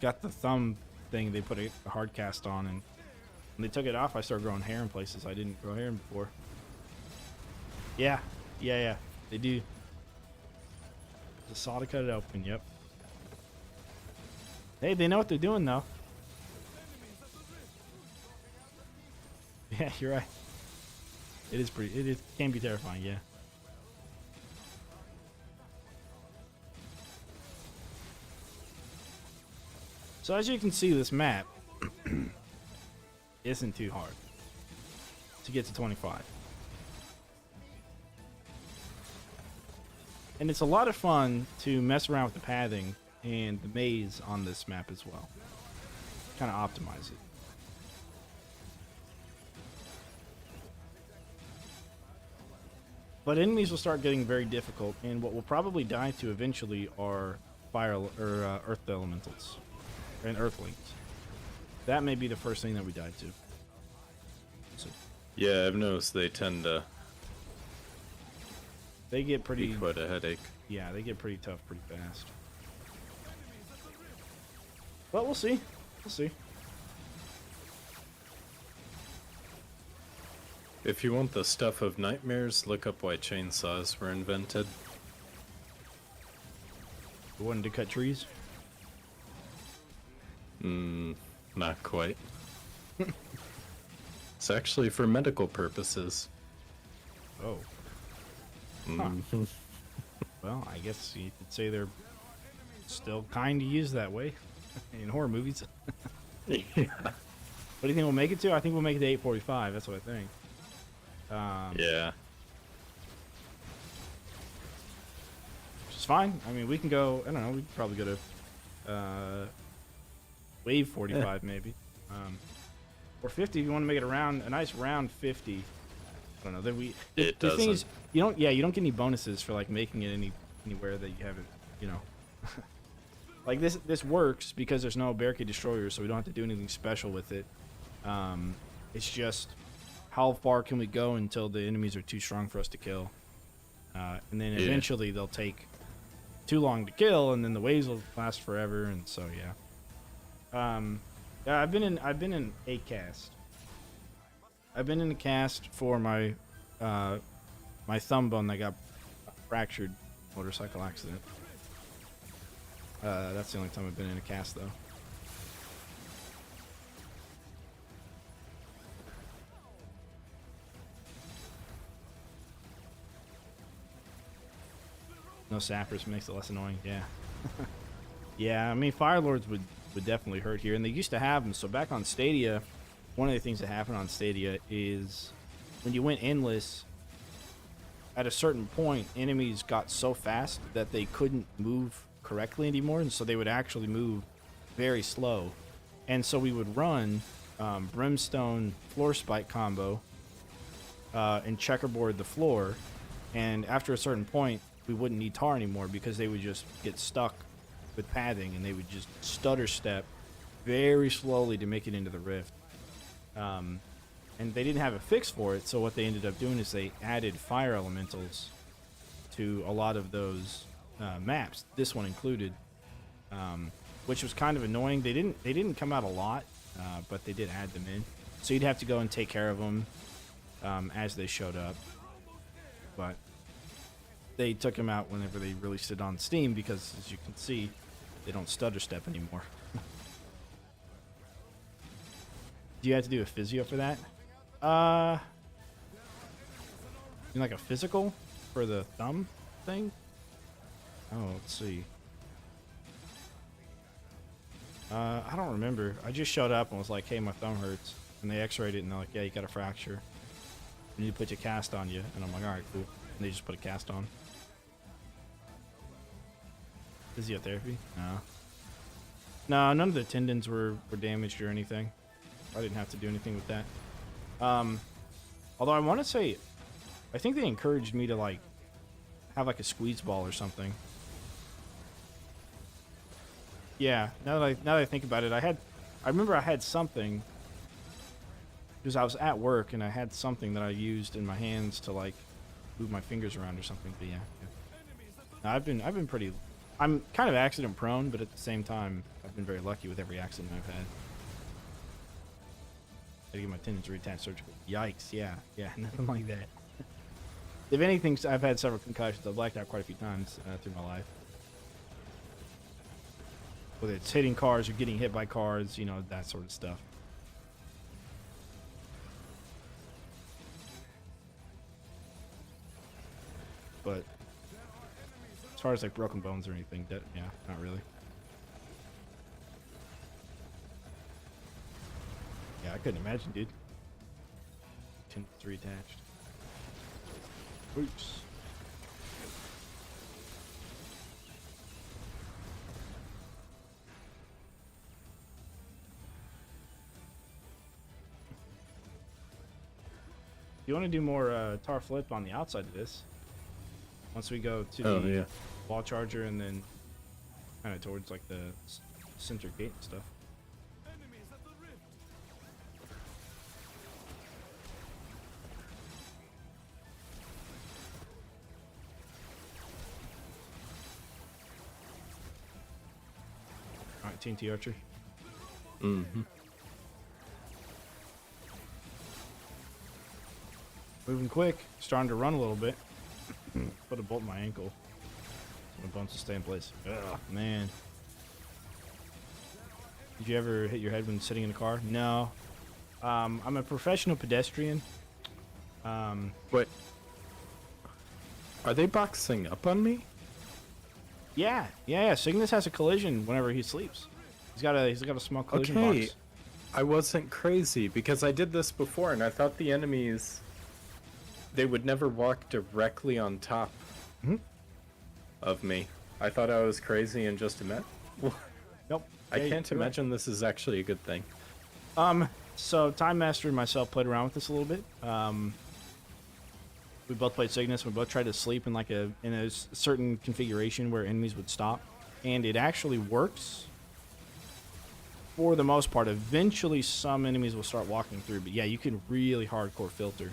got the thumb thing, they put a hard cast on, and when they took it off, I started growing hair in places I didn't grow hair in before. Yeah, they do. The saw to cut it open. Yep. Hey, they know what they're doing though. Yeah, you're right. It is pretty. It can be terrifying. Yeah. So as you can see, this map isn't too hard to get to 25. And it's a lot of fun to mess around with the pathing and the maze on this map as well. Kind of optimize it. But enemies will start getting very difficult, and what we'll probably die to eventually are fire or earth elementals and earthlings. That may be the first thing that we die to. So, Yeah, I've noticed they tend to they get pretty. be quite a headache. Yeah, they get pretty tough pretty fast. But we'll see. We'll see. If you want the stuff of nightmares, look up why chainsaws were invented. We wanted to cut trees. Not quite. It's actually for medical purposes. Oh. Mhm. Well, I guess you could say they're still kind of used that way in horror movies. Yeah. What do you think we'll make it to? I think we'll make it to 8:45. That's what I think. Yeah. Which is fine. I mean, we can go. I don't know. We could probably go to wave 45 maybe, or 50 if you want to make it around a nice round 50. I don't know. Then we. It the thing is, doesn't. you don't. Yeah, you don't get any bonuses for like making it anywhere that you haven't. You know. Like this works because there's no barricade destroyer, so we don't have to do anything special with it. It's just how far can we go until the enemies are too strong for us to kill, and then eventually they'll take too long to kill, and then the waves will last forever, and so yeah. Yeah, I've been in a cast. I've been in a cast for my my thumb bone that got fractured motorcycle accident. That's the only time I've been in a cast, though. No sappers makes it less annoying, yeah. Yeah, I mean, Fire Lords would definitely hurt here, and they used to have them. So back on Stadia, one of the things that happened on Stadia is when you went endless, at a certain point, enemies got so fast that they couldn't move correctly anymore, and so they would actually move very slow. And so we would run Brimstone floor spike combo and checkerboard the floor, and after a certain point we wouldn't need tar anymore because they would just get stuck with pathing and they would just stutter step very slowly to make it into the rift. And they didn't have a fix for it, so what they ended up doing is they added fire elementals to a lot of those maps, this one included, which was kind of annoying. They didn't come out a lot, but they did add them in, so you'd have to go and take care of them as they showed up. But they took them out whenever they released it on Steam because, as you can see, they don't stutter step anymore. Do you have to do a physio for that? You like a physical for the thumb thing? Oh, let's see. I don't remember. I just showed up and was like, hey, my thumb hurts. And they x-rayed it and they're like, yeah, you got a fracture. We need to put your cast on you. And I'm like, alright, cool. And they just put a cast on. Physiotherapy? No. No, none of the tendons were damaged or anything. I didn't have to do anything with that. Although I want to say, I think they encouraged me to like have like a squeeze ball or something. Yeah, now that I think about it, I remember I had something because I was at work and I had something that I used in my hands to like move my fingers around or something. But yeah. No, I've been pretty. I'm kind of accident prone, but at the same time, I've been very lucky with every accident I've had. I get my tendons reattached surgically. Yikes! Yeah, nothing like that. If anything, I've had several concussions. I've blacked out quite a few times through my life. Whether it's hitting cars or getting hit by cars, you know, that sort of stuff. far as like broken bones or anything, yeah, not really. Yeah, I couldn't imagine, dude. 10-3 attached. Oops. You want to do more tar flip on the outside of this? Once we go to the wall charger and then kind of towards like the center gate and stuff. All right, TNT Archer. Mm-hmm. Moving quick, starting to run a little bit. Put a bolt in my ankle. My bones will stay in place. Ugh, man. Did you ever hit your head when sitting in a car? No. I'm a professional pedestrian. Wait. Are they boxing up on me? Yeah. Cygnus has a collision whenever he sleeps. He's got a small collision box. I wasn't crazy because I did this before and I thought the enemies, they would never walk directly on top of me. I thought I was crazy and just Nope. I can't imagine this is actually a good thing. So Time Master and myself played around with this a little bit. We both played Cygnus. We both tried to sleep in a certain configuration where enemies would stop, and it actually works for the most part. Eventually, some enemies will start walking through, but yeah, you can really hardcore filter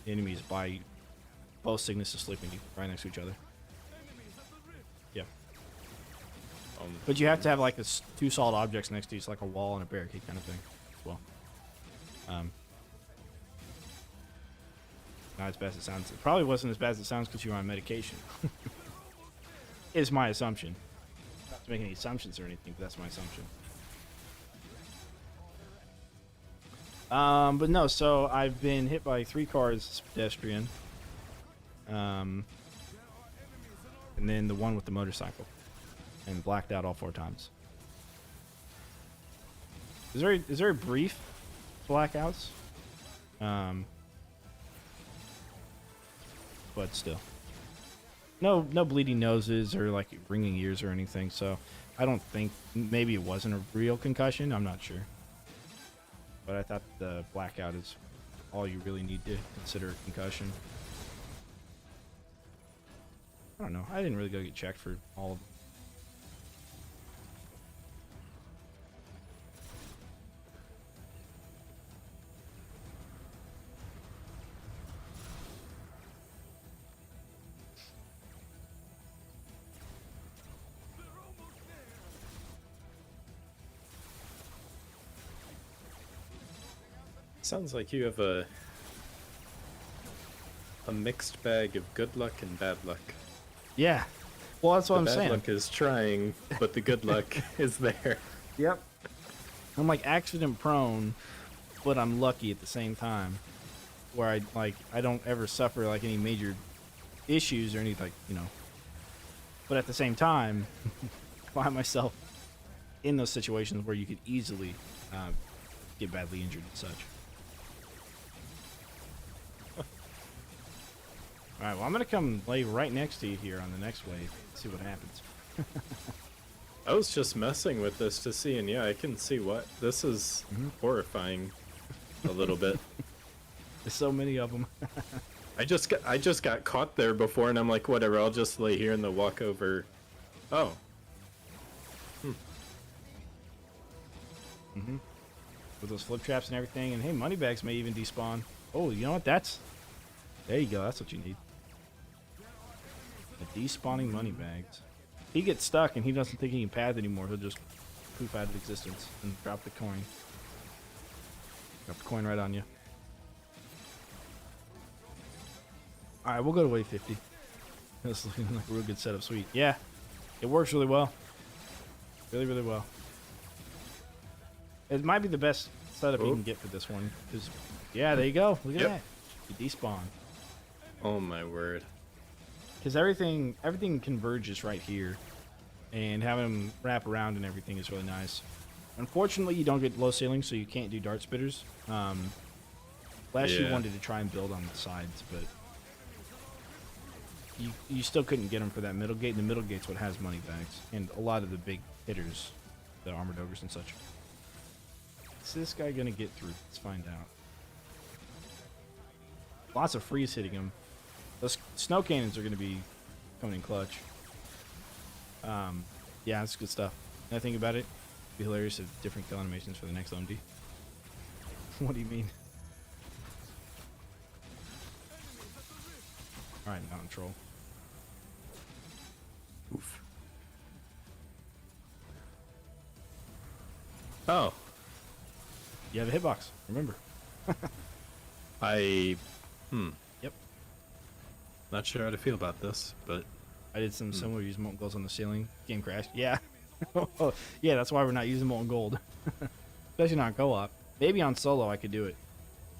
enemies by both Cygnus and sleeping right next to each other. Yeah. But you have to have like two solid objects next to you, so like a wall and a barricade kind of thing as well. Not as bad as it sounds. It probably wasn't as bad as it sounds because you were on medication. Is my assumption. Not to make any assumptions or anything, but that's my assumption. But no, so I've been hit by 3 cars as a pedestrian. And then the one with the motorcycle. And blacked out all 4 times. Is there a brief blackouts? But still. No bleeding noses or like ringing ears or anything, so I don't think, maybe it wasn't a real concussion, I'm not sure. But I thought the blackout is all you really need to consider a concussion. I don't know, I didn't really go get checked for all of them. Sounds like you have a mixed bag of good luck and bad luck. Yeah. Well, that's what I'm saying. The bad luck is trying, but the good luck is there. Yep. I'm like accident prone, but I'm lucky at the same time. Where I don't ever suffer like any major issues or anything, you know. But at the same time, find myself in those situations where you could easily get badly injured and such. Alright, well, I'm going to come lay right next to you here on the next wave. See what happens. I was just messing with this to see, and yeah, I can see what. This is horrifying a little bit. There's so many of them. I just got caught there before, and I'm like, whatever, I'll just lay here and they'll walk over. Oh. With those flip traps and everything, and hey, moneybags may even despawn. Oh, you know what? There you go. That's what you need. The despawning moneybags. He gets stuck and he doesn't think he can path anymore. He'll just poof out of existence and drop the coin. Drop the coin right on you. Alright, we'll go to wave 50. That's looking like a real good setup. Sweet. Yeah, it works really well. Really, really well. It might be the best setup you can get for this one. Yeah, there you go. Look at that. You despawn. Oh my word. because everything converges right here, and having them wrap around and everything is really nice. Unfortunately, you don't get low ceilings, so you can't do dart spitters. Last year wanted to try and build on the sides, but you still couldn't get them for that middle gate, and the middle gate's what has money bags, and a lot of the big hitters, the armored ogres and such. Is this guy gonna get through? Let's find out. Lots of freeze hitting him. Those snow cannons are gonna be coming in clutch. Yeah, that's good stuff. Another thing about it, it'd be hilarious if different kill animations for the next OMD. What do you mean? Alright, mountain troll. Oof. Oh. You have a hitbox, remember. Yep. Not sure how to feel about this, but I did some similar use molten golds on the ceiling. Game crashed. Yeah. Yeah, that's why we're not using molten gold. Especially not co-op. Maybe on solo I could do it.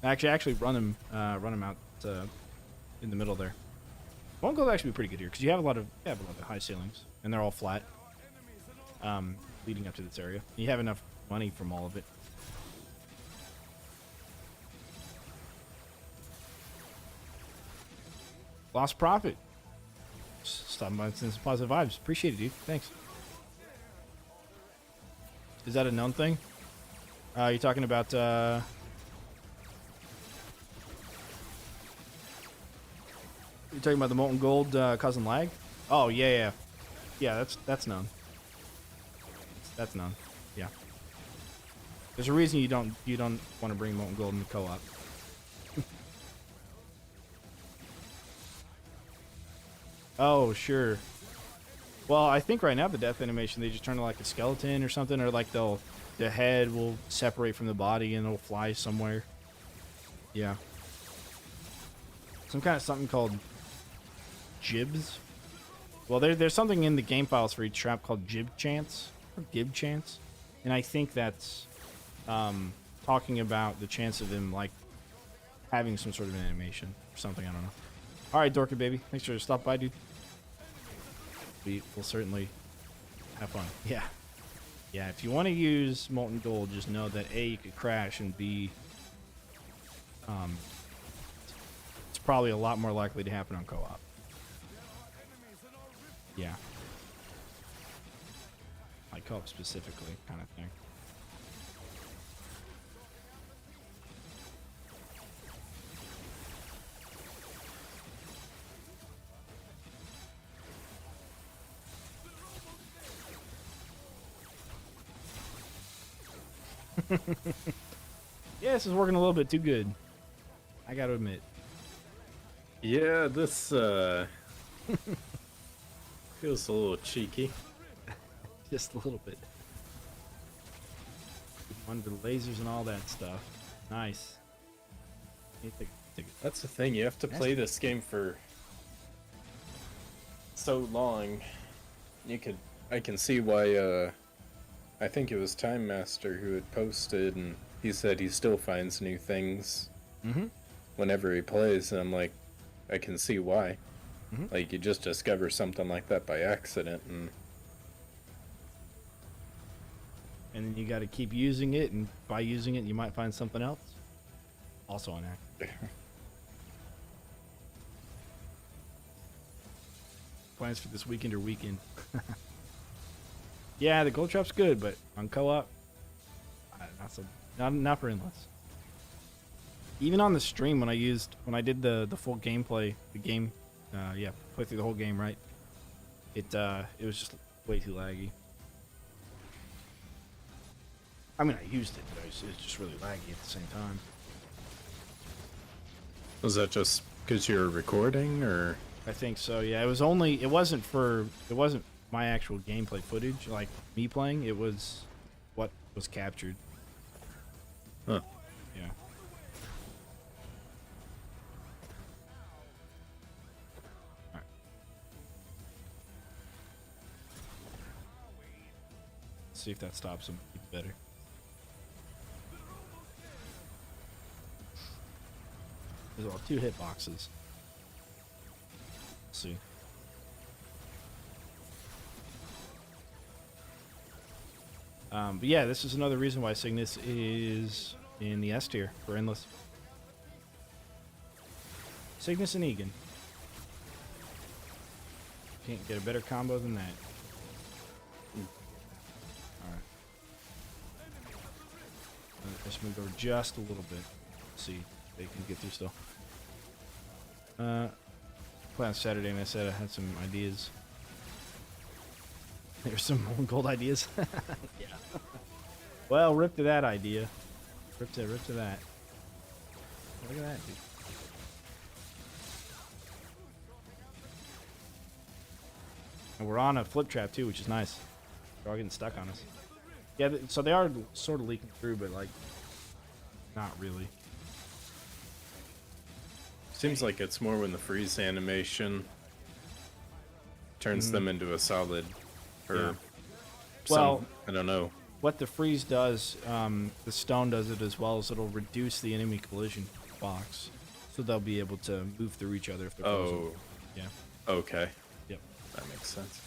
Actually run him out in the middle there. Molten gold actually be pretty good here because you have a lot of high ceilings and they're all flat. Leading up to this area. You have enough money from all of it. Lost profit. Stopping by and sending some positive vibes. Appreciate it, dude. Thanks. Is that a known thing? You're talking about you're talking about the molten gold causing lag? Oh yeah. Yeah, that's known. That's known. Yeah. There's a reason you don't want to bring molten gold in the co-op. Oh, sure. Well, I think right now the death animation, they just turn to like a skeleton or something, or like the head will separate from the body and it'll fly somewhere. Yeah. Something called jibs. Well, there's something in the game files for each trap called jib chance or gib chance, and I think that's talking about the chance of him like having some sort of an animation or something. I don't know. All right, Dorka baby, thanks for stopping by, dude. We'll certainly have fun. Yeah. Yeah, if you want to use molten gold, just know that A, you could crash, and B, it's probably a lot more likely to happen on co-op. Yeah. Like co-op specifically, kind of thing. Yeah, this is working a little bit too good. I gotta admit. yeah, this feels a little cheeky. Just a little bit. Under the lasers and all that stuff. Nice. That's the thing, you have to play this game for so long. I can see why I think it was Time Master who had posted, and he said he still finds new things whenever he plays, and I'm like, I can see why. Like, you just discover something like that by accident, and then you got to keep using it, and by using it, you might find something else. Also on accident. Plans for this weekend or weekend? Yeah, the gold trap's good, but on co-op, not for endless. Even on the stream when I did the full gameplay, play through the whole game, right? It was just way too laggy. I mean, I used it, but it was just really laggy at the same time. was that just because you're recording, or? I think so. Yeah, it wasn't my actual gameplay footage, like me playing. It was what was captured. Huh. Yeah. All right. Let's see if that stops him. It's better. There's all 2 hitboxes. Let's see. But yeah, this is another reason why Cygnus is in the S tier for Endless. Cygnus and Egan. Can't get a better combo than that. Alright. Let's move over just a little bit. See if they can get through still. Play on Saturday and I said I had some ideas. There's some gold ideas. Yeah. Well, rip to that idea. Rip to that. Look at that, dude. And we're on a flip trap too, which is nice. They're all getting stuck on us. Yeah, so they are sort of leaking through, but like, not really. Seems like it's more when the freeze animation turns them into a solid, or Yeah. some, Well, I don't know. what the freeze does, the stone does it as well, as it'll reduce the enemy collision box, so they'll be able to move through each other if they're frozen. Oh, Yeah. okay. Yep. That makes sense.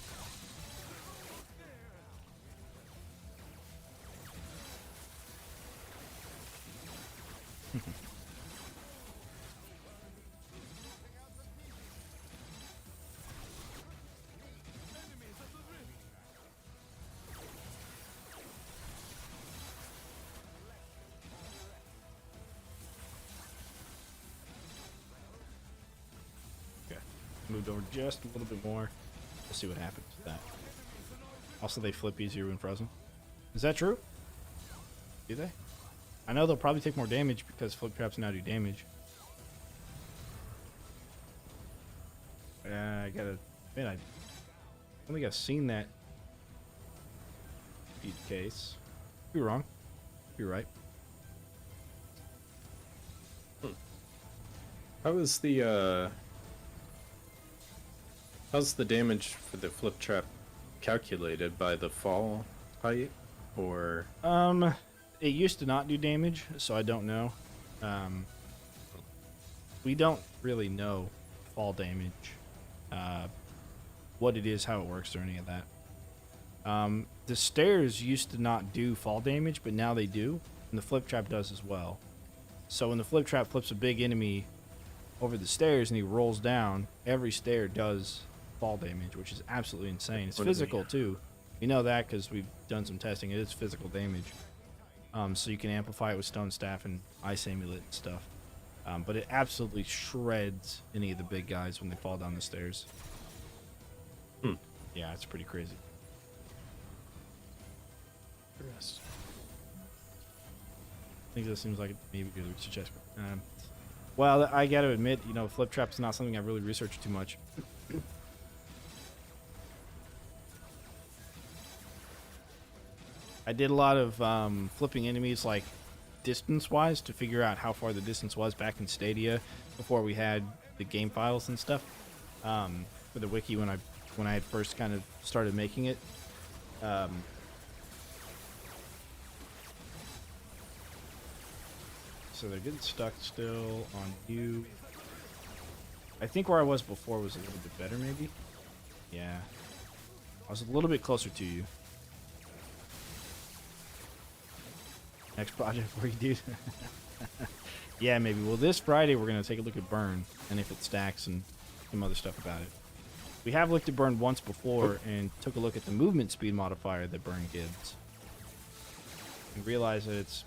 Okay. Moved over just a little bit more. We'll see what happens with that. Also, they flip easier when frozen. Is that true? Do they? I know they'll probably take more damage because flip traps now do damage. I gotta admit, I don't think I've seen that be the case. Could be wrong. Could be right. How's the damage for the flip trap calculated by the fall height, or It used to not do damage, so I don't know. We don't really know fall damage, what it is, how it works, or any of that. The stairs used to not do fall damage, but now they do, and the flip trap does as well. So when the flip trap flips a big enemy over the stairs and he rolls down, every stair does fall damage, which is absolutely insane. It's physical too. You know that because we've done some testing. It is physical damage. So you can amplify it with stone staff and ice amulet and stuff. But it absolutely shreds any of the big guys when they fall down the stairs. Yeah, it's pretty crazy. I think that seems like it maybe good research. Well, I got to admit, you know, flip trap's not something I've really researched too much. I did a lot of flipping enemies, like distance-wise, to figure out how far the distance was back in Stadia before we had the game files and stuff for the wiki when I had first kind of started making it. So they're getting stuck still on you. I think where I was before was a little bit better, maybe. Yeah, I was a little bit closer to you. Next project for you, dude. Yeah, maybe. Well, this Friday we're gonna take a look at Burn and if it stacks and some other stuff about it. We have looked at Burn once before and took a look at the movement speed modifier that Burn gives, and realized that it's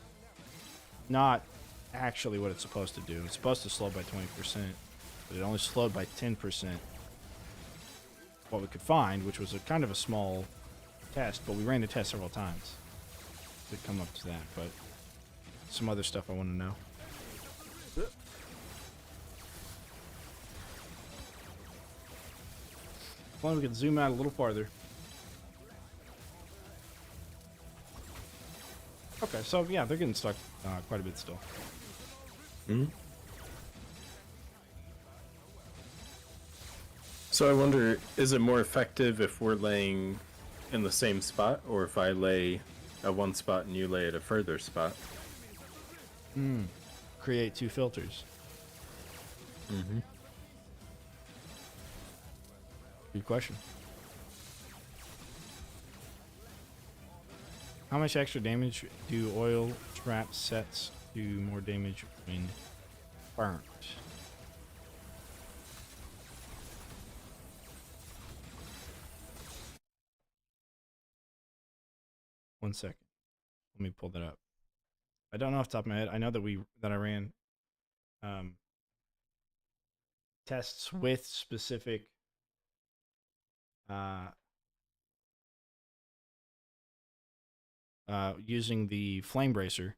not actually what it's supposed to do. It's supposed to slow by 20%, but it only slowed by 10%. What we could find, which was a kind of a small test, but we ran the test several times to come up to that. But some other stuff I want to know. Well, we can zoom out a little farther. Okay, so yeah, they're getting stuck quite a bit still. So I wonder, is it more effective if we're laying in the same spot, or if I lay at one spot and you lay at a further spot? Create two filters. Good question. How much extra damage do oil trap sets do more damage when burnt? One second. Let me pull that up. I don't know off the top of my head. I know that I ran tests with specific using the flame bracer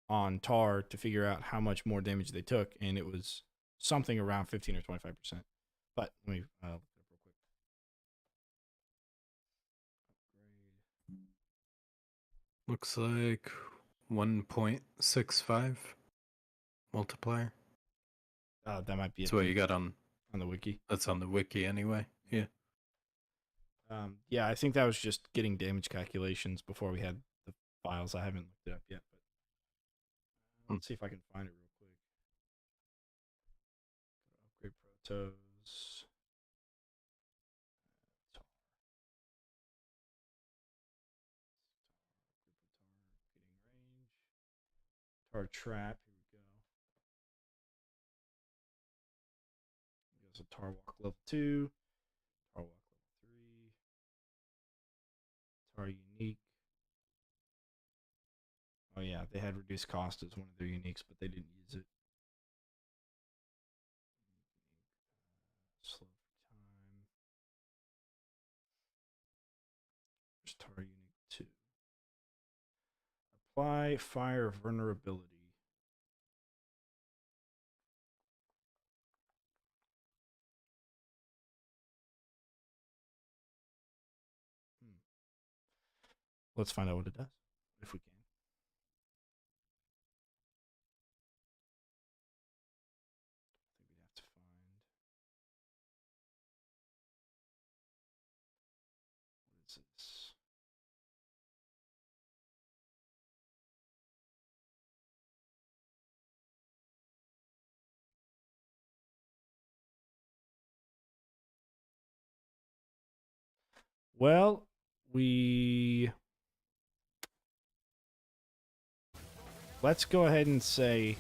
on tar to figure out how much more damage they took, and it was something around 15 or 25%. But let me look it up real quick. Looks like 1.65 multiplier. That might be That's it what you got on the wiki. That's on the wiki anyway. Yeah. Yeah, I think that was just getting damage calculations before we had the files. I haven't looked it up yet, but let's see if I can find it real quick. Upgrade protos. Getting range. Tar trap. Here we go. There's a tar walk level 2. Tar walk level 3. Tar unique. Oh yeah, they had reduced cost as one of their uniques, but they didn't use it. Slow for time. There's tar unique 2. Apply fire vulnerability. Let's find out what it does, if we can. I think we'd have to find. What is this? Well, let's go ahead and say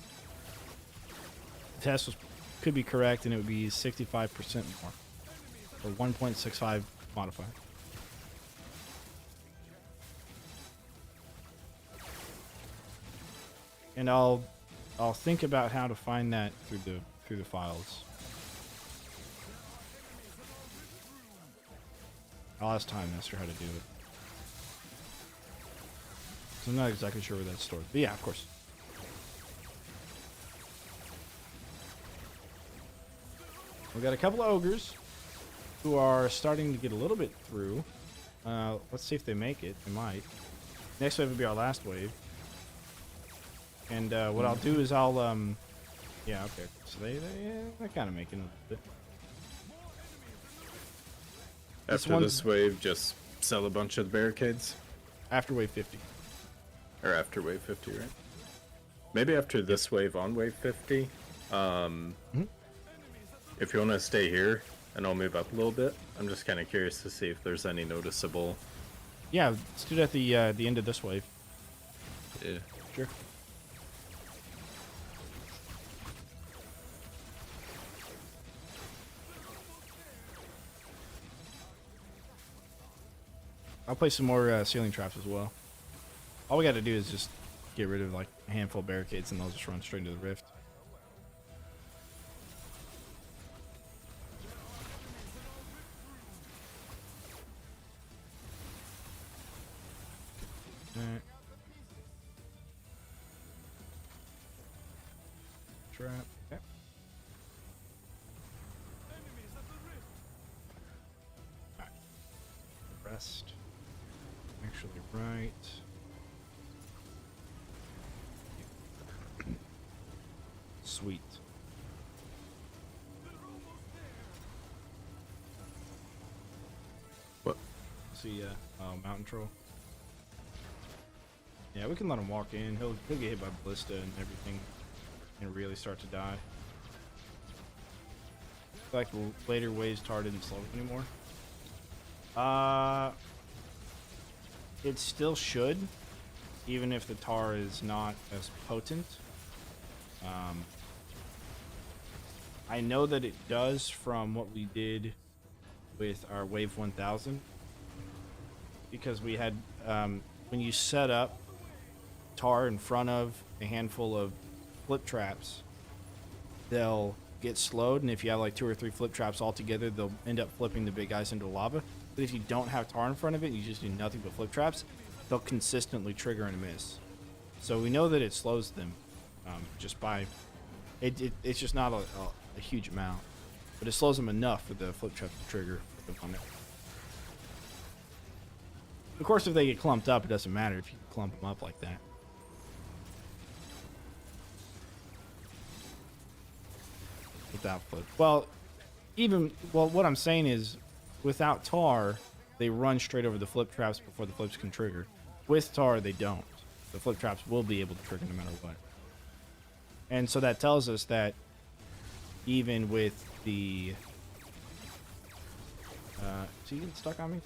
the test could be correct, and it would be 65% more, or 1.65 modifier. And I'll think about how to find that through the files. I'll ask Time Master how to do it. So I'm not exactly sure where that's stored. But yeah, of course. We got a couple of ogres who are starting to get a little bit through. Let's see if they make it. They might. Next wave will be our last wave. And what I'll do is I'll yeah, okay. So they're kind of making a little bit. After this wave, just sell a bunch of barricades? After wave 50. Or after wave 50, right? Maybe after this wave on wave 50. If you want to stay here, and I'll move up a little bit. I'm just kind of curious to see if there's any noticeable... Yeah, let's do it at the end of this wave. Yeah. Sure. I'll play some more ceiling traps as well. All we got to do is just get rid of like a handful of barricades, and they'll just run straight into the rift. Alright. Trap. Okay. Alright. Rest. Actually, right. Sweet. What? See, Mountain Troll. Yeah, we can let him walk in. He'll get hit by ballista and everything, and really start to die. I feel like the later waves tar didn't slow him anymore. It still should, even if the tar is not as potent. I know that it does from what we did with our Wave 1000, because we had, when you set up tar in front of a handful of flip traps, they'll get slowed, and if you have like 2 or 3 flip traps all together, they'll end up flipping the big guys into lava. But if you don't have tar in front of it, you just do nothing but flip traps, they'll consistently trigger and miss. So we know that it slows them, just by it's just not a huge amount, but it slows them enough for the flip trap to trigger with the one. Of course, if they get clumped up, it doesn't matter if you clump them up like that. Without flip. Well, what I'm saying is, without tar, they run straight over the flip traps before the flips can trigger. With tar, they don't. The flip traps will be able to trigger no matter what. And so that tells us that even with the... is he getting stuck on me?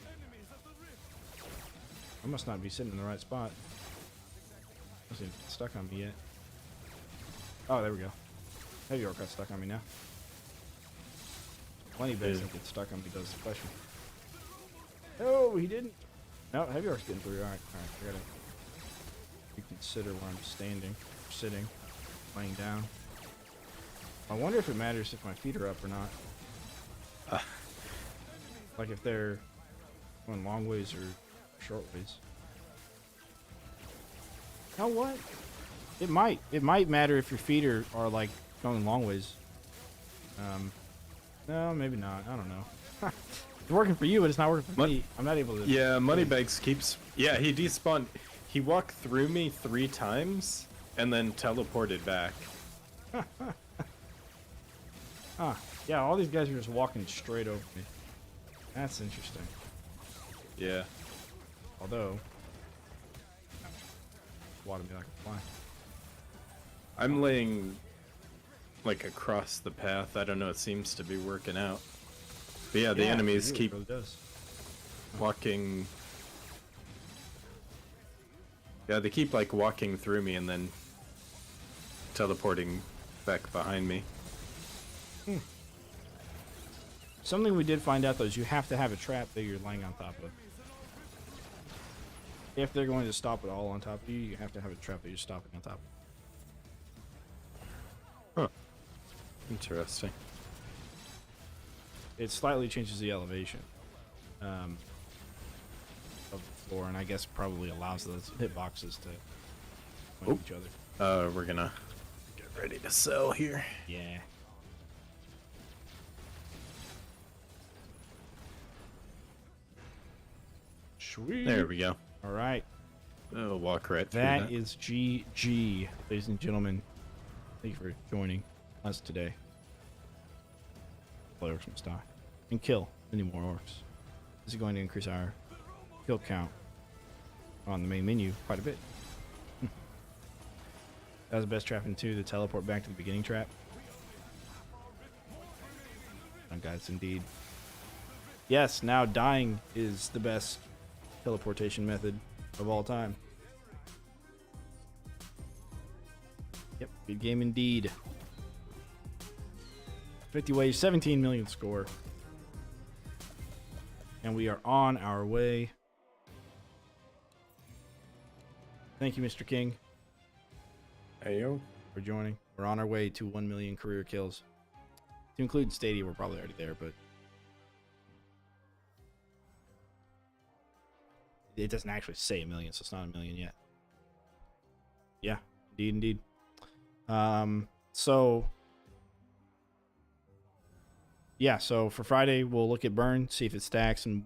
I must not be sitting in the right spot. I wasn't even stuck on me yet. Oh, there we go. Heavy Orc got stuck on me now. Plenty of base that get stuck on me does the question. Oh, he didn't. No, Heavy Orc's getting through. Alright, I gotta reconsider where I'm standing, sitting, laying down. I wonder if it matters if my feet are up or not. Like if they're going long ways or short ways. You know what? It might. It might matter if your feet are like going long ways. No, maybe not. I don't know. It's working for you, but it's not working for me. I'm not able to... Yeah, Moneybags keeps... Yeah, he despawned... He walked through me 3 times, and then teleported back. Huh. Yeah, all these guys are just walking straight over me. That's interesting. Yeah. Although... Water me like a fly. I'm laying... like across the path. I don't know, it seems to be working out. But yeah, the enemies keep walking. Yeah, they keep like walking through me and then teleporting back behind me. Something we did find out though is you have to have a trap that you're laying on top of. If they're going to stop it all on top of you, you have to have a trap that you're stopping on top of. Huh. Interesting. It slightly changes the elevation of the floor, and I guess probably allows those hitboxes to point at each other. We're gonna get ready to sell here. Yeah. Sweet. There we go. All right. Oh, walk right through That is GG, ladies and gentlemen. Thank you for joining us today. Play Orcs Must Die. And kill many more orcs. This is going to increase our kill count on the main menu quite a bit. That was the best trap in 2, to teleport back to the beginning trap. And guys, indeed. Yes, now dying is the best teleportation method of all time. Yep, good game indeed. 50 waves, 17 million score. And we are on our way. Thank you, Mr. King. Ayo. For joining. We're on our way to 1 million career kills. To include Stadia, we're probably already there, but it doesn't actually say 1 million, so it's not 1 million yet. Yeah, indeed. So for Friday, we'll look at burn, see if it stacks, and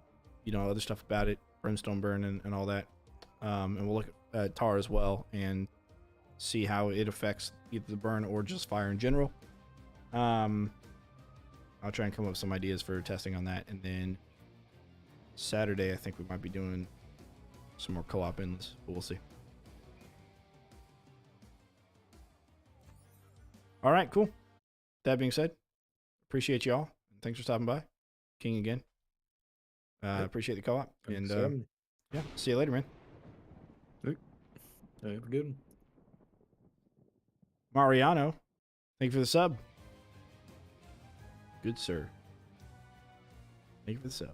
other stuff about it, brimstone burn and all that. And we'll look at tar as well and see how it affects either the burn or just fire in general. I'll try and come up with some ideas for testing on that, and then Saturday I think we might be doing some more co-op endless, but we'll see. All right, cool. That being said, appreciate y'all. Thanks for stopping by. King again. Appreciate the co-op. And yeah, see you later, man. Have a good one. Mariano, thank you for the sub. Good sir. Thank you for the sub.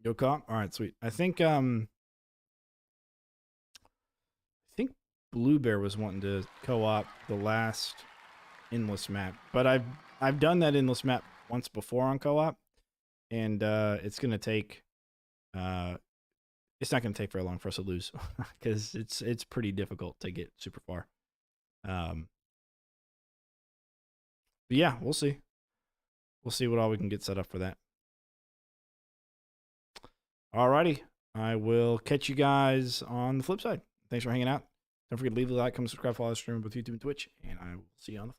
Yo, comp. All right, sweet. I think Blue Bear was wanting to co-op the last Endless map, but I've done that Endless map once before on co-op, and it's gonna take it's not gonna take very long for us to lose because it's pretty difficult to get super far. But yeah, we'll see. We'll see what all we can get set up for that. Alrighty, I will catch you guys on the flip side. Thanks for hanging out. Don't forget to leave a like, comment, subscribe, follow the stream both YouTube and Twitch, and I will see you on the